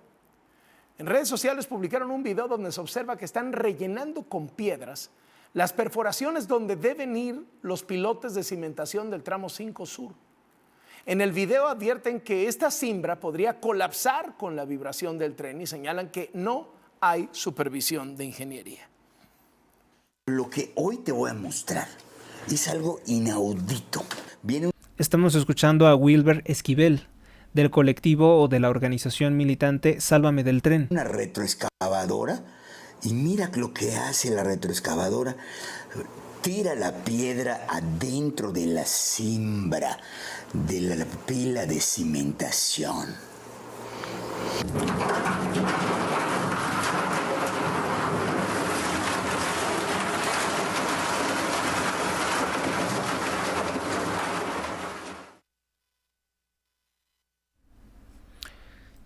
En redes sociales publicaron un video donde se observa que están rellenando con piedras las perforaciones donde deben ir los pilotes de cimentación del tramo 5 Sur. En el video advierten que esta cimbra podría colapsar con la vibración del tren y señalan que no hay supervisión de ingeniería. Lo que hoy te voy a mostrar es algo inaudito. Estamos escuchando a Wilber Esquivel, del colectivo o de la organización militante Sálvame del Tren. Una retroexcavadora, y mira lo que hace la retroexcavadora. Tira la piedra adentro de la cimbra, de la pila de cimentación.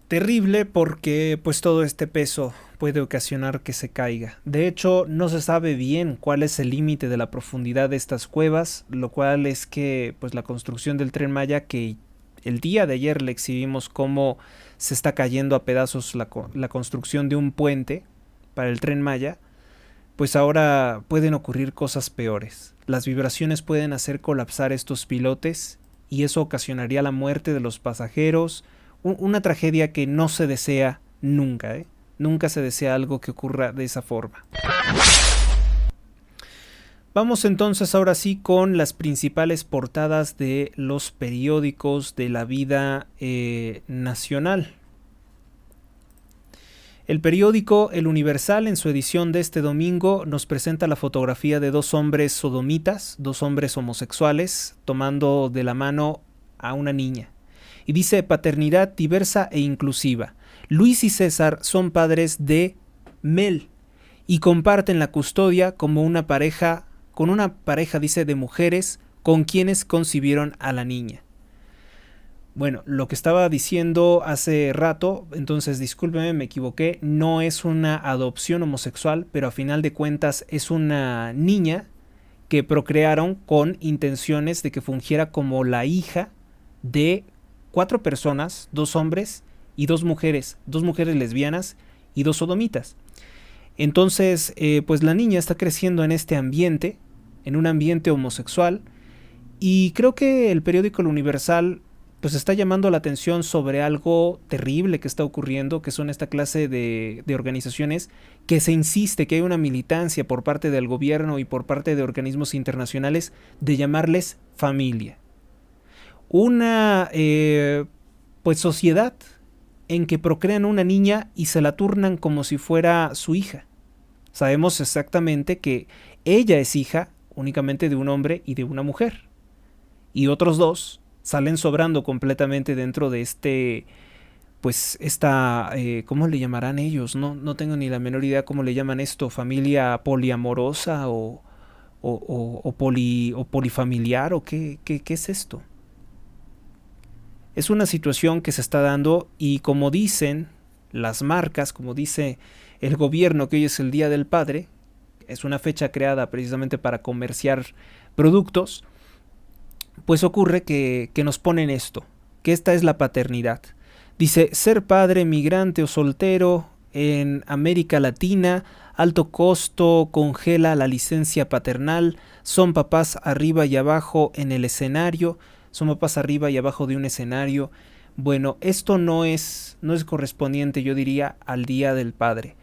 Terrible porque pues todo este peso puede ocasionar que se caiga. De hecho, no se sabe bien cuál es el límite de la profundidad de estas cuevas, lo cual es que pues la construcción del Tren Maya, que el día de ayer le exhibimos cómo se está cayendo a pedazos la construcción de un puente para el Tren Maya, pues ahora pueden ocurrir cosas peores. Las vibraciones pueden hacer colapsar estos pilotes y eso ocasionaría la muerte de los pasajeros. Una tragedia que no se desea nunca, ¿eh? Nunca se desea algo que ocurra de esa forma. Vamos entonces ahora sí con las principales portadas de los periódicos de la vida nacional. El periódico El Universal, en su edición de este domingo, nos presenta la fotografía de dos hombres sodomitas, dos hombres homosexuales, tomando de la mano a una niña. Y dice: paternidad diversa e inclusiva. Luis y César son padres de Mel y comparten la custodia como una pareja, dice, de mujeres con quienes concibieron a la niña. Bueno, lo que estaba diciendo hace rato, entonces discúlpeme, me equivoqué, no es una adopción homosexual, pero a final de cuentas es una niña que procrearon con intenciones de que fungiera como la hija de 4 personas, 2 hombres y 2 mujeres lesbianas y 2 sodomitas. Entonces, pues la niña está creciendo en este ambiente, en un ambiente homosexual, y creo que el periódico El Universal pues está llamando la atención sobre algo terrible que está ocurriendo, que son esta clase de organizaciones que se insiste que hay una militancia por parte del gobierno y por parte de organismos internacionales de llamarles familia. Una pues sociedad en que procrean una niña y se la turnan como si fuera su hija. Sabemos exactamente que ella es hija únicamente de un hombre y de una mujer, y otros 2 salen sobrando completamente dentro de pues esta, ¿cómo le llamarán ellos? No tengo ni la menor idea cómo le llaman esto, familia poliamorosa o polifamiliar, o qué es esto. Es una situación que se está dando, y como dicen las marcas, como dice el gobierno que hoy es el Día del Padre, es una fecha creada precisamente para comerciar productos, pues ocurre que nos ponen esto, que esta es la paternidad. Dice: ser padre, migrante o soltero en América Latina, alto costo congela la licencia paternal, son papás arriba y abajo en el escenario, son papás arriba y abajo de un escenario. Bueno, esto no es correspondiente, yo diría, al Día del Padre.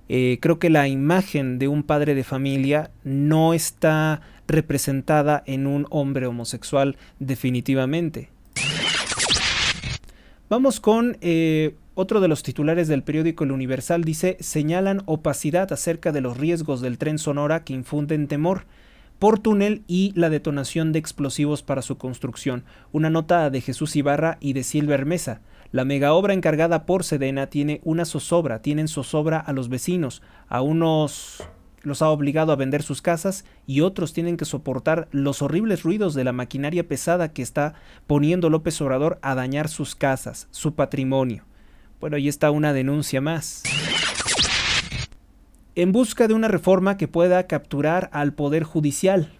Creo que la imagen de un padre de familia no está representada en un hombre homosexual, definitivamente. Vamos con otro de los titulares del periódico El Universal. Dice: señalan opacidad acerca de los riesgos del Tren Sonora que infunden temor por túnel y la detonación de explosivos para su construcción. Una nota de Jesús Ibarra y de Silver Mesa. La megaobra encargada por Sedena tienen zozobra a los vecinos. A unos los ha obligado a vender sus casas y otros tienen que soportar los horribles ruidos de la maquinaria pesada que está poniendo López Obrador a dañar sus casas, su patrimonio. Bueno, ahí está una denuncia más. En busca de una reforma que pueda capturar al Poder Judicial.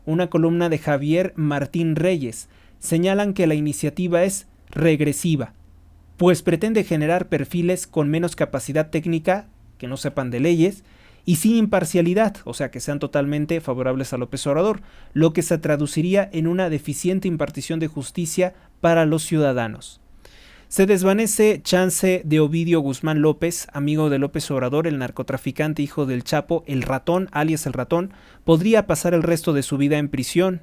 Una columna de Javier Martín Reyes. Señalan que la iniciativa es regresiva, pues pretende generar perfiles con menos capacidad técnica, que no sepan de leyes, y sin imparcialidad, o sea, que sean totalmente favorables a López Obrador, lo que se traduciría en una deficiente impartición de justicia para los ciudadanos. Se desvanece chance de Ovidio Guzmán López, amigo de López Obrador, el narcotraficante hijo del Chapo, el Ratón, alias el Ratón, podría pasar el resto de su vida en prisión.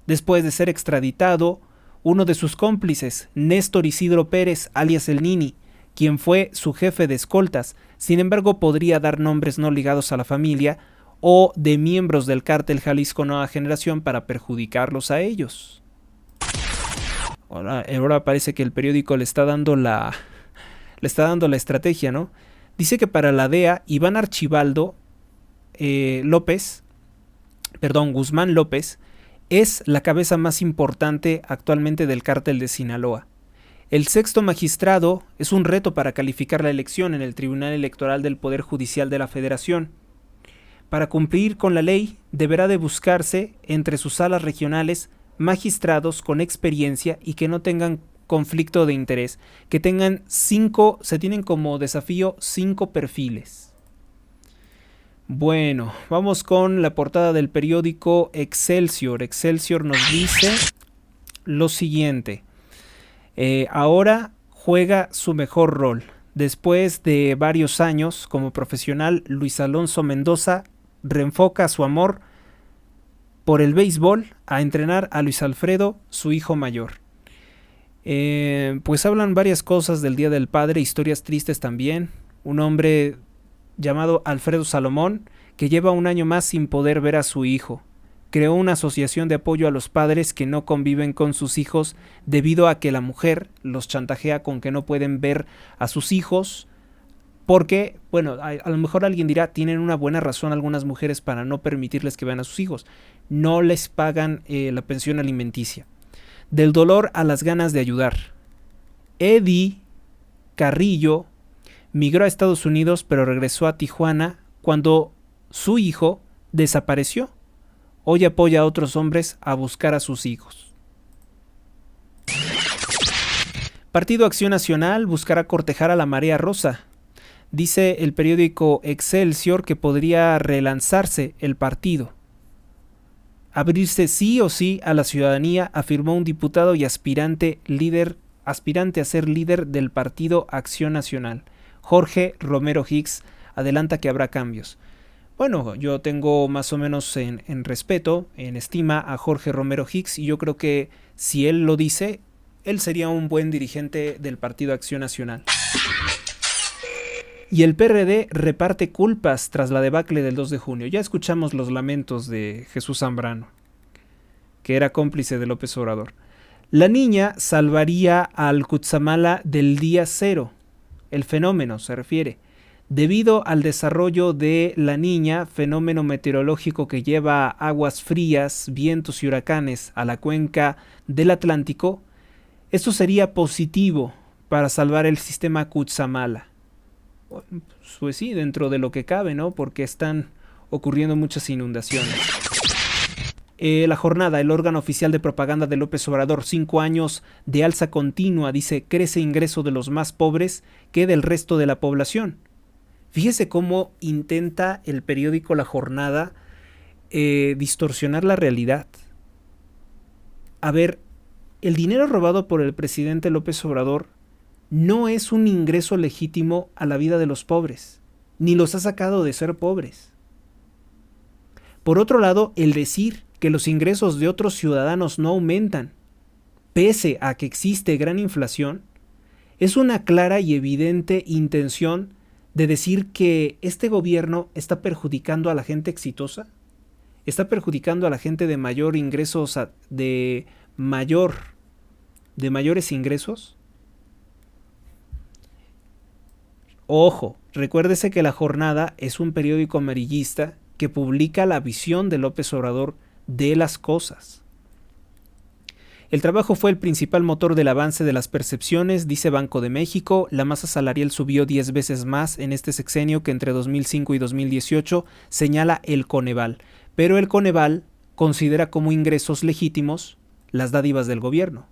Después de ser extraditado, uno de sus cómplices, Néstor Isidro Pérez, alias El Nini, quien fue su jefe de escoltas. Sin embargo, podría dar nombres no ligados a la familia o de miembros del cártel Jalisco Nueva Generación para perjudicarlos a ellos. Ahora parece que el periódico le está dando la estrategia, ¿no? Dice que para la DEA, Iván Archibaldo Guzmán López es la cabeza más importante actualmente del cártel de Sinaloa. El sexto magistrado es un reto para calificar la elección en el Tribunal Electoral del Poder Judicial de la Federación. Para cumplir con la ley, deberá de buscarse entre sus salas regionales magistrados con experiencia y que no tengan conflicto de interés, que tengan se tienen como desafío 5 perfiles. Bueno, vamos con la portada del periódico Excelsior. Excelsior nos dice lo siguiente. Ahora juega su mejor rol. Después de varios años como profesional, Luis Alonso Mendoza reenfoca su amor por el béisbol a entrenar a Luis Alfredo, su hijo mayor. Pues hablan varias cosas del Día del Padre, historias tristes también. Un hombre llamado Alfredo Salomón, que lleva un año más sin poder ver a su hijo. Creó una asociación de apoyo a los padres que no conviven con sus hijos debido a que la mujer los chantajea con que no pueden ver a sus hijos porque, bueno, a lo mejor alguien dirá, tienen una buena razón algunas mujeres para no permitirles que vean a sus hijos. No les pagan la pensión alimenticia. Del dolor a las ganas de ayudar. Eddie Carrillo migró a Estados Unidos pero regresó a Tijuana cuando su hijo desapareció. Hoy apoya a otros hombres a buscar a sus hijos. Partido Acción Nacional buscará cortejar a la Marea Rosa. Dice el periódico Excelsior que podría relanzarse el partido. Abrirse sí o sí a la ciudadanía, afirmó un diputado y aspirante a ser líder del Partido Acción Nacional. Jorge Romero Hicks adelanta que habrá cambios. Bueno, yo tengo más o menos en respeto, en estima a Jorge Romero Hicks y yo creo que si él lo dice, él sería un buen dirigente del Partido Acción Nacional. Y el PRD reparte culpas tras la debacle del 2 de junio. Ya escuchamos los lamentos de Jesús Zambrano, que era cómplice de López Obrador. La niña salvaría al Cutzamala del día cero. El fenómeno se refiere. Debido al desarrollo de La Niña, fenómeno meteorológico que lleva aguas frías, vientos y huracanes a la cuenca del Atlántico, esto sería positivo para salvar el sistema Cutzamala. Pues sí, dentro de lo que cabe, ¿no? Porque están ocurriendo muchas inundaciones. La Jornada, el órgano oficial de propaganda de López Obrador, 5 años de alza continua, dice, crece ingreso de los más pobres que del resto de la población. Fíjese cómo intenta el periódico La Jornada distorsionar la realidad. A ver, el dinero robado por el presidente López Obrador no es un ingreso legítimo a la vida de los pobres, ni los ha sacado de ser pobres. Por otro lado, el decir que los ingresos de otros ciudadanos no aumentan, pese a que existe gran inflación, es una clara y evidente intención de decir que este gobierno está perjudicando a la gente exitosa, está perjudicando a la gente de mayor ingresos, de mayores ingresos. Ojo, recuérdese que La Jornada es un periódico amarillista que publica la visión de López Obrador de las cosas. El trabajo fue el principal motor del avance de las percepciones, dice Banco de México. La masa salarial subió 10 veces más en este sexenio que entre 2005 y 2018, señala el Coneval. Pero el Coneval considera como ingresos legítimos las dádivas del gobierno.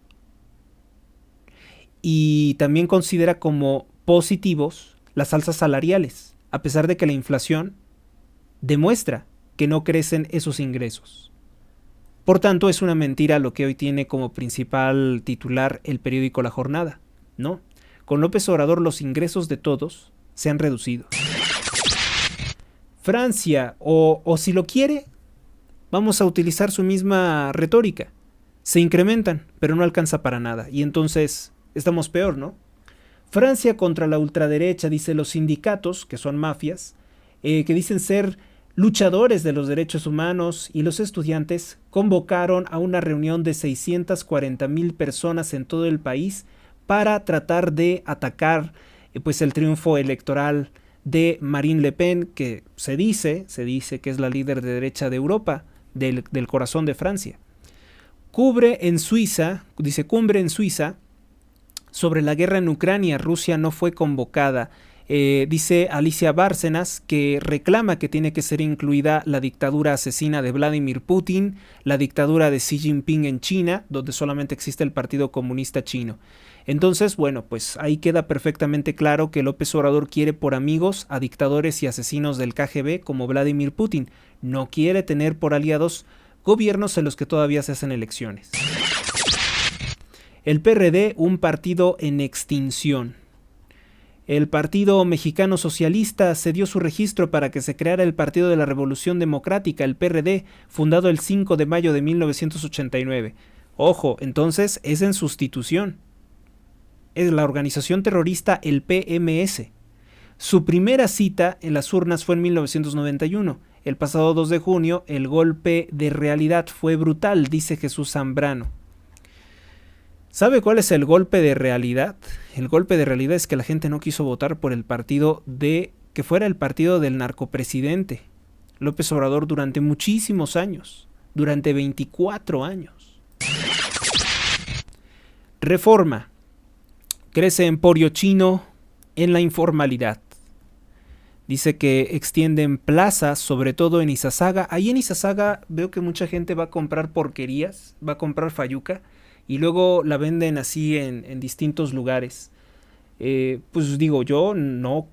Y también considera como positivos las alzas salariales, a pesar de que la inflación demuestra que no crecen esos ingresos. Por tanto, es una mentira lo que hoy tiene como principal titular el periódico La Jornada. No, con López Obrador los ingresos de todos se han reducido. Francia, o si lo quiere, vamos a utilizar su misma retórica. se incrementan, pero no alcanza para nada. Y entonces estamos peor, ¿no? Francia contra la ultraderecha, dice los sindicatos, que son mafias, que dicen ser luchadores de los derechos humanos, y los estudiantes convocaron a una reunión de 640,000 personas en todo el país para tratar de atacar pues el triunfo electoral de Marine Le Pen, que se dice que es la líder de derecha de Europa, del corazón de Francia. Cumbre en Suiza sobre la guerra en Ucrania. Rusia no fue convocada. Dice Alicia Bárcenas que reclama que tiene que ser incluida la dictadura asesina de Vladimir Putin, la dictadura de Xi Jinping en China, donde solamente existe el Partido Comunista Chino. Entonces, bueno, pues ahí queda perfectamente claro que López Obrador quiere por amigos a dictadores y asesinos del KGB como Vladimir Putin. No quiere tener por aliados gobiernos en los que todavía se hacen elecciones. El PRD, un partido en extinción. El Partido Mexicano Socialista cedió su registro para que se creara el Partido de la Revolución Democrática, el PRD, fundado el 5 de mayo de 1989. Ojo, entonces es en sustitución. Es la organización terrorista el PMS. Su primera cita en las urnas fue en 1991. El pasado 2 de junio, el golpe de realidad fue brutal, dice Jesús Zambrano. ¿Sabe cuál es el golpe de realidad? El golpe de realidad es que la gente no quiso votar por el partido que fuera el partido del narcopresidente López Obrador durante muchísimos años, durante 24 años. Reforma. Crece emporio chino en la informalidad. Dice que extienden plazas, sobre todo en Izazaga. Ahí en Izazaga veo que mucha gente va a comprar porquerías, va a comprar fayuca, y luego la venden así en distintos lugares. Pues digo, yo no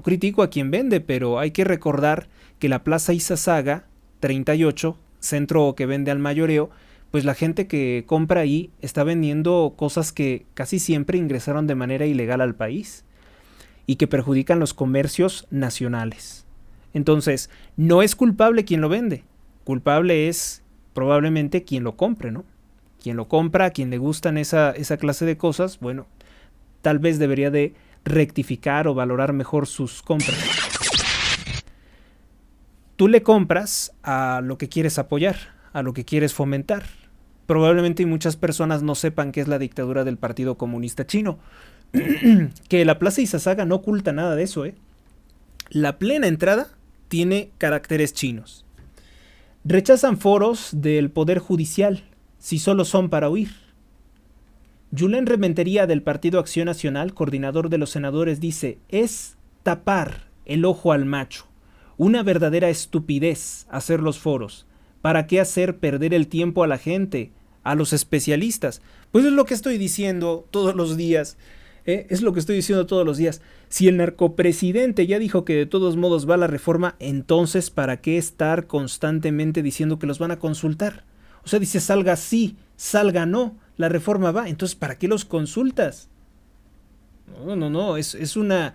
critico a quien vende, pero hay que recordar que la Plaza Izazaga 38, centro que vende al mayoreo, pues la gente que compra ahí está vendiendo cosas que casi siempre ingresaron de manera ilegal al país y que perjudican los comercios nacionales. Entonces, no es culpable quien lo vende, culpable es probablemente quien lo compre, ¿no? Quien lo compra, a quien le gustan esa clase de cosas, bueno, tal vez debería de rectificar o valorar mejor sus compras. Tú le compras a lo que quieres apoyar, a lo que quieres fomentar. Probablemente muchas personas no sepan qué es la dictadura del Partido Comunista Chino, que la Plaza Izazaga no oculta nada de eso, ¿eh? La plena entrada tiene caracteres chinos. Rechazan foros del Poder Judicial si solo son para huir. Julen Rementería del Partido Acción Nacional, coordinador de los senadores, dice: es tapar el ojo al macho, una verdadera estupidez hacer los foros. ¿Para qué hacer perder el tiempo a la gente, a los especialistas? Pues es lo que estoy diciendo todos los días. Es lo que estoy diciendo todos los días. Si el narcopresidente ya dijo que de todos modos va la reforma, entonces ¿para qué estar constantemente diciendo que los van a consultar? O sea, dice salga sí, salga no, la reforma va. Entonces, ¿para qué los consultas? No, es una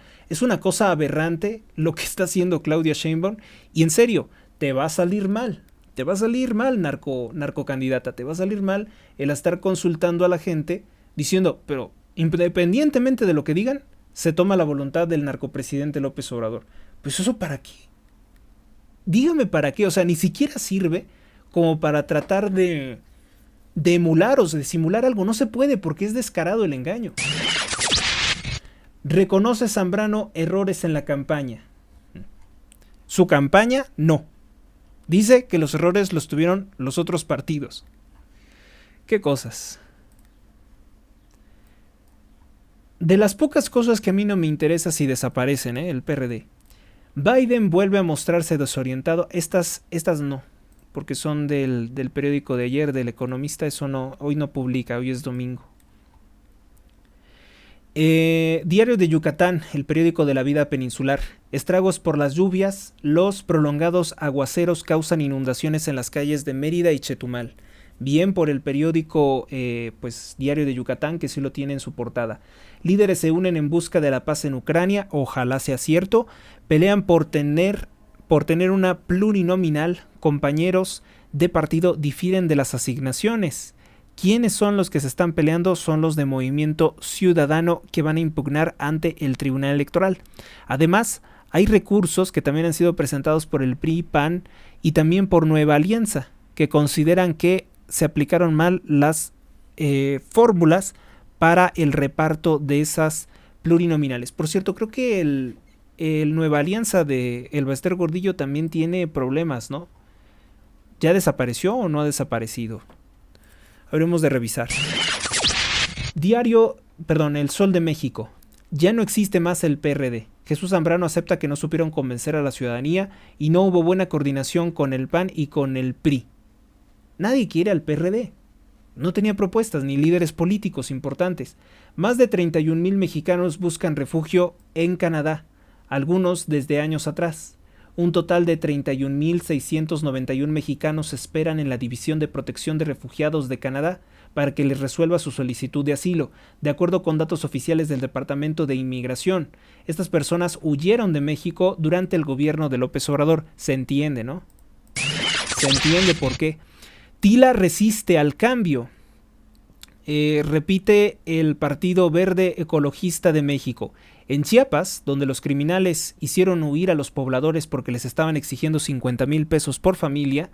cosa aberrante lo que está haciendo Claudia Sheinbaum. Y en serio, te va a salir mal. Te va a salir mal, narcocandidata. Te va a salir mal el estar consultando a la gente diciendo, pero independientemente de lo que digan, se toma la voluntad del narcopresidente López Obrador. Pues eso ¿para qué? Dígame para qué. O sea, ni siquiera sirve como para tratar de emular o de simular algo. No se puede porque es descarado el engaño. ¿Reconoce Zambrano errores en la campaña? Su campaña, no. Dice que los errores los tuvieron los otros partidos. ¿Qué cosas? De las pocas cosas que a mí no me interesa si desaparecen, el PRD. Biden vuelve a mostrarse desorientado. Estas no, porque son del periódico de ayer, del Economista. Eso no, hoy no publica, hoy es domingo. Diario de Yucatán, el periódico de la vida peninsular. Estragos por las lluvias, los prolongados aguaceros causan inundaciones en las calles de Mérida y Chetumal. Bien por el periódico Diario de Yucatán, que sí lo tiene en su portada. Líderes se unen en busca de la paz en Ucrania, ojalá sea cierto. Pelean por por tener una plurinominal, compañeros de partido difieren de las asignaciones. ¿Quiénes son los que se están peleando? Son los de Movimiento Ciudadano, que van a impugnar ante el Tribunal Electoral. Además, hay recursos que también han sido presentados por el PRI, PAN y también por Nueva Alianza, que consideran que se aplicaron mal las fórmulas para el reparto de esas plurinominales. Por cierto, creo que el Nueva Alianza de El Bester Gordillo también tiene problemas, ¿no? ¿Ya desapareció o no ha desaparecido? Habremos de revisar. El Sol de México. Ya no existe más el PRD. Jesús Zambrano acepta que no supieron convencer a la ciudadanía y no hubo buena coordinación con el PAN y con el PRI. Nadie quiere al PRD. No tenía propuestas ni líderes políticos importantes. Más de 31,000 mexicanos buscan refugio en Canadá, algunos desde años atrás. Un total de 31,691 mexicanos esperan en la División de Protección de Refugiados de Canadá para que les resuelva su solicitud de asilo, de acuerdo con datos oficiales del Departamento de Inmigración. Estas personas huyeron de México durante el gobierno de López Obrador. Se entiende, ¿no? Se entiende por qué. Tila resiste al cambio. Repite el Partido Verde Ecologista de México. En Chiapas, donde los criminales hicieron huir a los pobladores porque les estaban exigiendo 50,000 pesos por familia,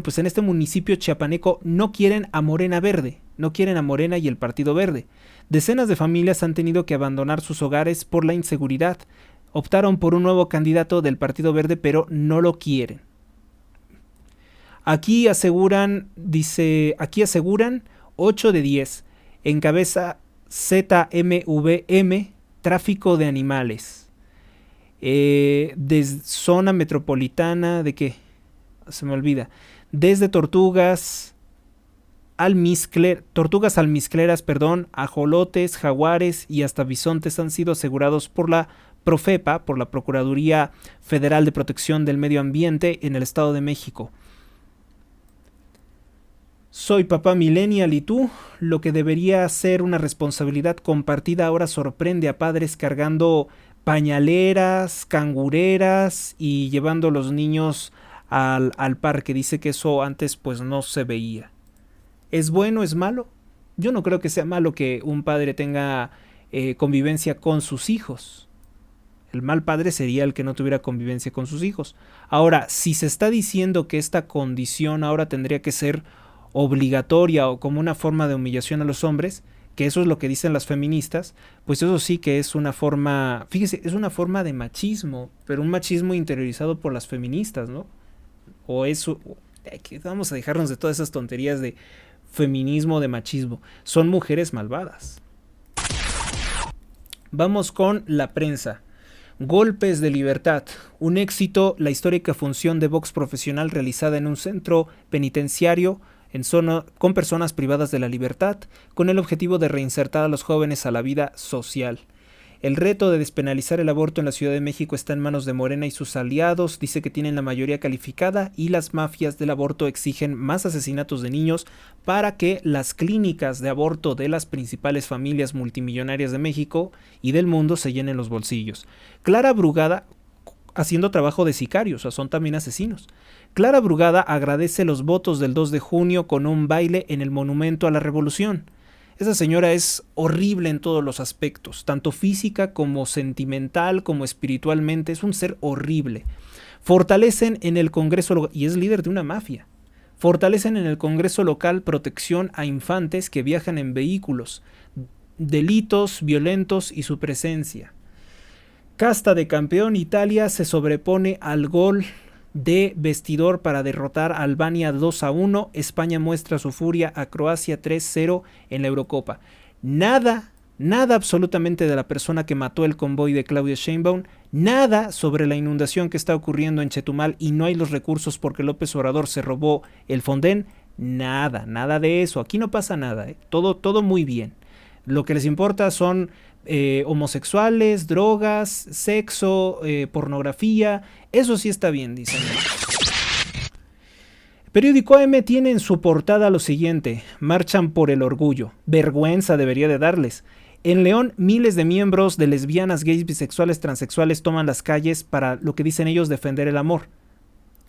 pues en este municipio chiapaneco no quieren a Morena Verde, no quieren a Morena y el Partido Verde. Decenas de familias han tenido que abandonar sus hogares por la inseguridad. Optaron por un nuevo candidato del Partido Verde, pero no lo quieren. Aquí aseguran 8 de 10. Encabeza ZMVM, tráfico de animales. De zona metropolitana, ¿de qué? Se me olvida. Desde tortugas almizcleras, ajolotes, jaguares y hasta bisontes han sido asegurados por la Profepa, por la Procuraduría Federal de Protección del Medio Ambiente en el Estado de México. Soy papá millennial y tú, lo que debería ser una responsabilidad compartida ahora sorprende a padres cargando pañaleras, cangureras y llevando a los niños al parque. Dice que eso antes pues no se veía. ¿Es bueno, es malo? Yo no creo que sea malo que un padre tenga convivencia con sus hijos. El mal padre sería el que no tuviera convivencia con sus hijos. Ahora, si se está diciendo que esta condición ahora tendría que ser obligatoria o como una forma de humillación a los hombres, que eso es lo que dicen las feministas, pues eso sí que es una forma, fíjese, es una forma de machismo, pero un machismo interiorizado por las feministas, ¿no? O eso, vamos a dejarnos de todas esas tonterías de feminismo, de machismo. Son mujeres malvadas. Vamos con la prensa. Golpes de libertad. Un éxito, la histórica función de box profesional realizada en un centro penitenciario en zona con personas privadas de la libertad, con el objetivo de reinsertar a los jóvenes a la vida social. El reto de despenalizar el aborto en la Ciudad de México está en manos de Morena y sus aliados. Dice que tienen la mayoría calificada y las mafias del aborto exigen más asesinatos de niños para que las clínicas de aborto de las principales familias multimillonarias de México y del mundo se llenen los bolsillos. Clara Brugada, haciendo trabajo de sicarios, o sea, son también asesinos. Clara Brugada agradece los votos del 2 de junio con un baile en el Monumento a la Revolución. Esa señora es horrible en todos los aspectos, tanto física como sentimental, como espiritualmente, es un ser horrible. Fortalecen en el Congreso, y es líder de una mafia, fortalecen en el Congreso local protección a infantes que viajan en vehículos, delitos violentos y su presencia. Casta de campeón, Italia se sobrepone al gol de vestidor para derrotar a Albania 2-1. España muestra su furia a Croacia 3-0 en la Eurocopa. Nada absolutamente de la persona que mató el convoy de Claudia Sheinbaum, nada sobre la inundación que está ocurriendo en Chetumal y no hay los recursos porque López Obrador se robó el Fonden, nada de eso. Aquí no pasa nada, todo muy bien. Lo que les importa son homosexuales, drogas, sexo, pornografía. Eso sí está bien, dicen. Periódico AM tiene en su portada lo siguiente: marchan por el orgullo. Vergüenza debería de darles. En León, miles de miembros de lesbianas, gays, bisexuales, transexuales toman las calles para, lo que dicen ellos, defender el amor.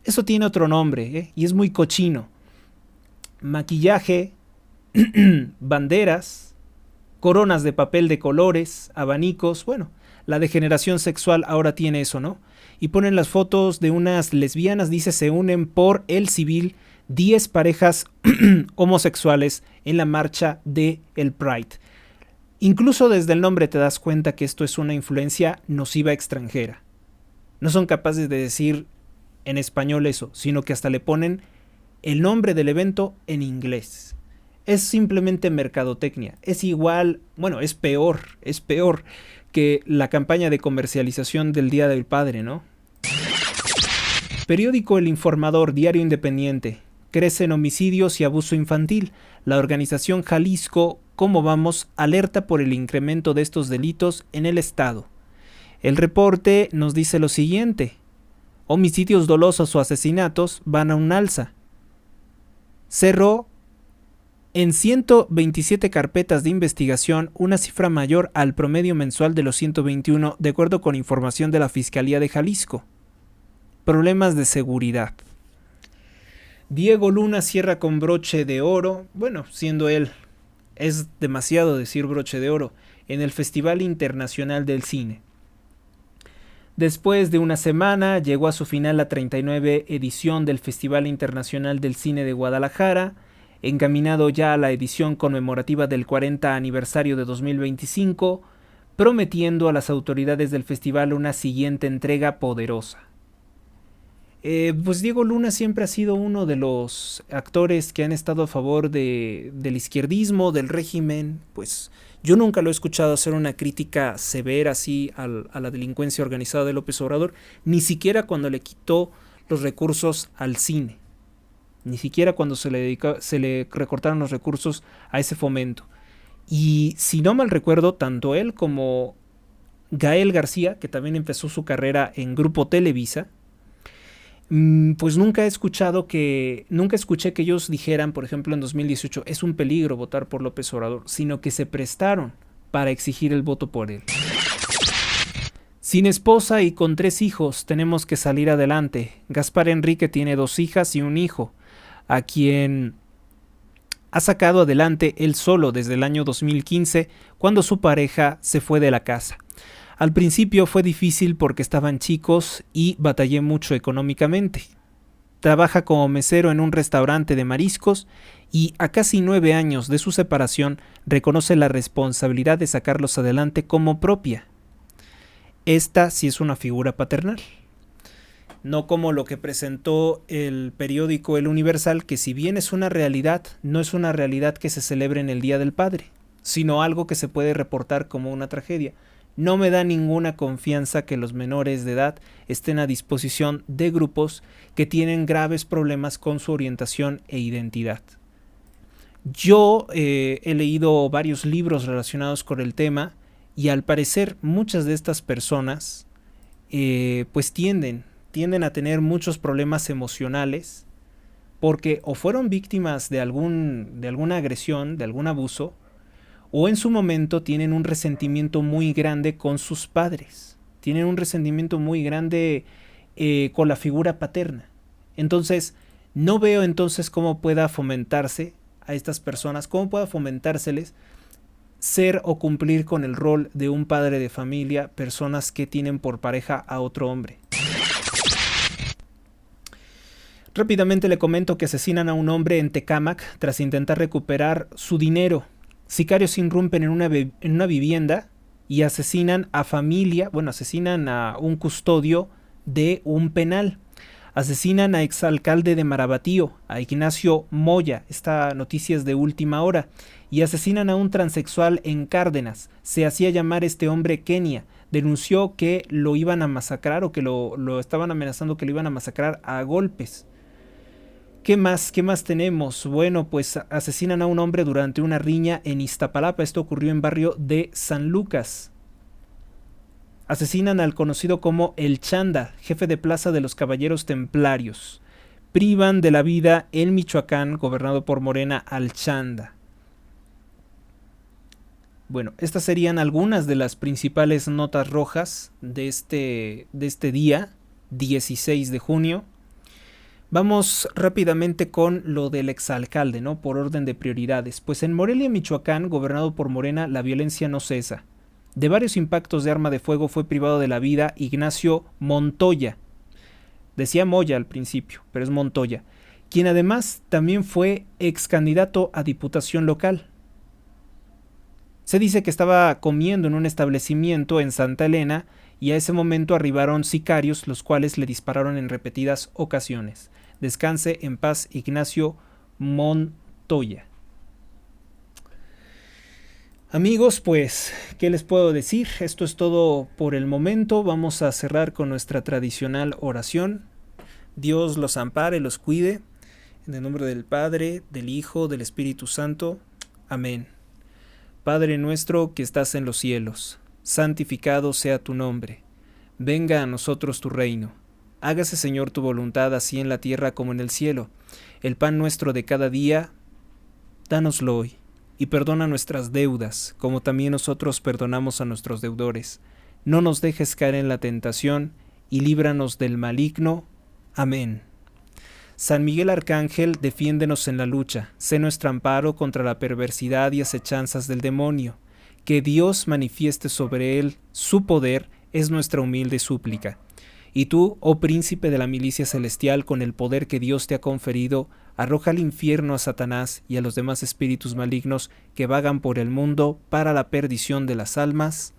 Eso tiene otro nombre, y es muy cochino. Maquillaje, banderas, coronas de papel de colores, abanicos. Bueno, la degeneración sexual ahora tiene eso, ¿no? Y ponen las fotos de unas lesbianas, dice, se unen por el civil 10 parejas homosexuales en la marcha de el Pride. Incluso desde el nombre te das cuenta que esto es una influencia nociva extranjera. No son capaces de decir en español eso, sino que hasta le ponen el nombre del evento en inglés. Es simplemente mercadotecnia. Es igual, bueno, es peor que la campaña de comercialización del Día del Padre, ¿no? Periódico El Informador, diario independiente. Crecen homicidios y abuso infantil. La organización Jalisco ¿Cómo vamos? Alerta por el incremento de estos delitos en el estado. El reporte nos dice lo siguiente: homicidios dolosos o asesinatos van a un alza. Cerró en 127 carpetas de investigación, una cifra mayor al promedio mensual de los 121, de acuerdo con información de la Fiscalía de Jalisco. Problemas de seguridad. Diego Luna cierra con broche de oro, bueno, siendo él, es demasiado decir broche de oro, en el Festival Internacional del Cine. Después de una semana llegó a su final la 39 edición del Festival Internacional del Cine de Guadalajara, encaminado ya a la edición conmemorativa del 40 aniversario de 2025, prometiendo a las autoridades del festival una siguiente entrega poderosa. Pues Diego Luna siempre ha sido uno de los actores que han estado a favor del izquierdismo, del régimen. Pues yo nunca lo he escuchado hacer una crítica severa así a la delincuencia organizada de López Obrador, ni siquiera cuando le quitó los recursos al cine, ni siquiera cuando se le recortaron los recursos a ese fomento. Y si no mal recuerdo, tanto él como Gael García, que también empezó su carrera en Grupo Televisa, pues nunca escuché que ellos dijeran, por ejemplo, en 2018, es un peligro votar por López Obrador, sino que se prestaron para exigir el voto por él. Sin esposa y con 3 hijos, tenemos que salir adelante. Gaspar Enrique tiene 2 hijas y un hijo, a quien ha sacado adelante él solo desde el año 2015, cuando su pareja se fue de la casa. Al principio fue difícil porque estaban chicos y batallé mucho económicamente. Trabaja como mesero en un restaurante de mariscos y a casi 9 años de su separación reconoce la responsabilidad de sacarlos adelante como propia. Esta sí es una figura paternal. No como lo que presentó el periódico El Universal, que si bien es una realidad, no es una realidad que se celebre en el Día del Padre, sino algo que se puede reportar como una tragedia. No me da ninguna confianza que los menores de edad estén a disposición de grupos que tienen graves problemas con su orientación e identidad. Yo he leído varios libros relacionados con el tema y al parecer muchas de estas personas pues tienden a tener muchos problemas emocionales porque o fueron víctimas de alguna agresión, de algún abuso, o en su momento tienen un resentimiento muy grande con sus padres, tienen un resentimiento muy grande con la figura paterna. Entonces, no veo entonces cómo pueda fomentarse a estas personas, cómo pueda fomentárseles ser o cumplir con el rol de un padre de familia, personas que tienen por pareja a otro hombre. Rápidamente le comento que asesinan a un hombre en Tecámac tras intentar recuperar su dinero. Sicarios irrumpen en una vivienda y asesinan a un custodio de un penal. Asesinan a exalcalde de Marabatío, a Ignacio Moya, esta noticia es de última hora, y asesinan a un transexual en Cárdenas. Se hacía llamar este hombre Kenia, denunció que lo iban a masacrar o que lo estaban amenazando que lo iban a masacrar a golpes. ¿Qué más tenemos? Bueno, pues asesinan a un hombre durante una riña en Iztapalapa. Esto ocurrió en barrio de San Lucas. Asesinan al conocido como El Chanda, jefe de plaza de los Caballeros Templarios. Privan de la vida en Michoacán, gobernado por Morena, al Chanda. Bueno, estas serían algunas de las principales notas rojas de este día, 16 de junio. Vamos rápidamente con lo del exalcalde, ¿no? Por orden de prioridades. Pues en Morelia, Michoacán, gobernado por Morena, la violencia no cesa. De varios impactos de arma de fuego fue privado de la vida Ignacio Montoya. Decía Moya al principio, pero es Montoya, quien además también fue ex candidato a diputación local. Se dice que estaba comiendo en un establecimiento en Santa Elena y a ese momento arribaron sicarios, los cuales le dispararon en repetidas ocasiones. Descanse en paz Ignacio Montoya. Amigos, pues, ¿qué les puedo decir? Esto es todo por el momento. Vamos a cerrar con nuestra tradicional oración. Dios los ampare, los cuide. En el nombre del Padre, del Hijo, del Espíritu Santo. Amén. Padre nuestro que estás en los cielos, santificado sea tu nombre. Venga a nosotros tu reino. Hágase, Señor, tu voluntad, así en la tierra como en el cielo. El pan nuestro de cada día, dánoslo hoy. Y perdona nuestras deudas, como también nosotros perdonamos a nuestros deudores. No nos dejes caer en la tentación, y líbranos del maligno. Amén. San Miguel Arcángel, defiéndenos en la lucha, sé nuestro amparo contra la perversidad y acechanzas del demonio. Que Dios manifieste sobre él su poder es nuestra humilde súplica. Y tú, oh príncipe de la milicia celestial, con el poder que Dios te ha conferido, arroja al infierno a Satanás y a los demás espíritus malignos que vagan por el mundo para la perdición de las almas.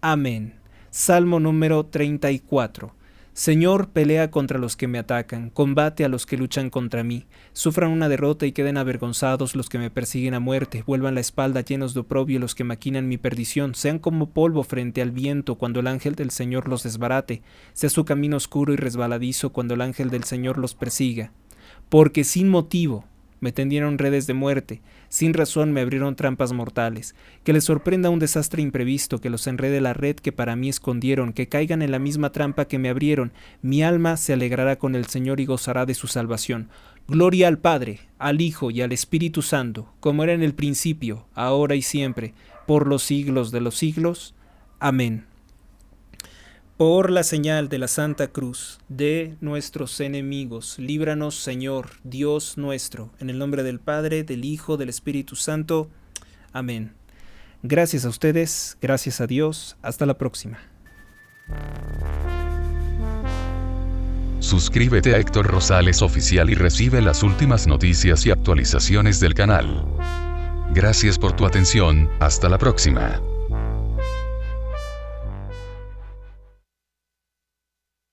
Amén. Salmo número 34. Señor, pelea contra los que me atacan, combate a los que luchan contra mí. Sufran una derrota y queden avergonzados los que me persiguen a muerte, vuelvan la espalda llenos de oprobio los que maquinan mi perdición, sean como polvo frente al viento cuando el ángel del Señor los desbarate, sea su camino oscuro y resbaladizo cuando el ángel del Señor los persiga. Porque sin motivo me tendieron redes de muerte, sin razón me abrieron trampas mortales. Que les sorprenda un desastre imprevisto, que los enrede la red que para mí escondieron, que caigan en la misma trampa que me abrieron. Mi alma se alegrará con el Señor y gozará de su salvación. Gloria al Padre, al Hijo y al Espíritu Santo, como era en el principio, ahora y siempre, por los siglos de los siglos. Amén. Por la señal de la Santa Cruz de nuestros enemigos, líbranos, Señor, Dios nuestro, en el nombre del Padre, del Hijo, del Espíritu Santo. Amén. Gracias a ustedes, gracias a Dios. Hasta la próxima. Suscríbete a Héctor Rosales Oficial y recibe las últimas noticias y actualizaciones del canal. Gracias por tu atención, hasta la próxima.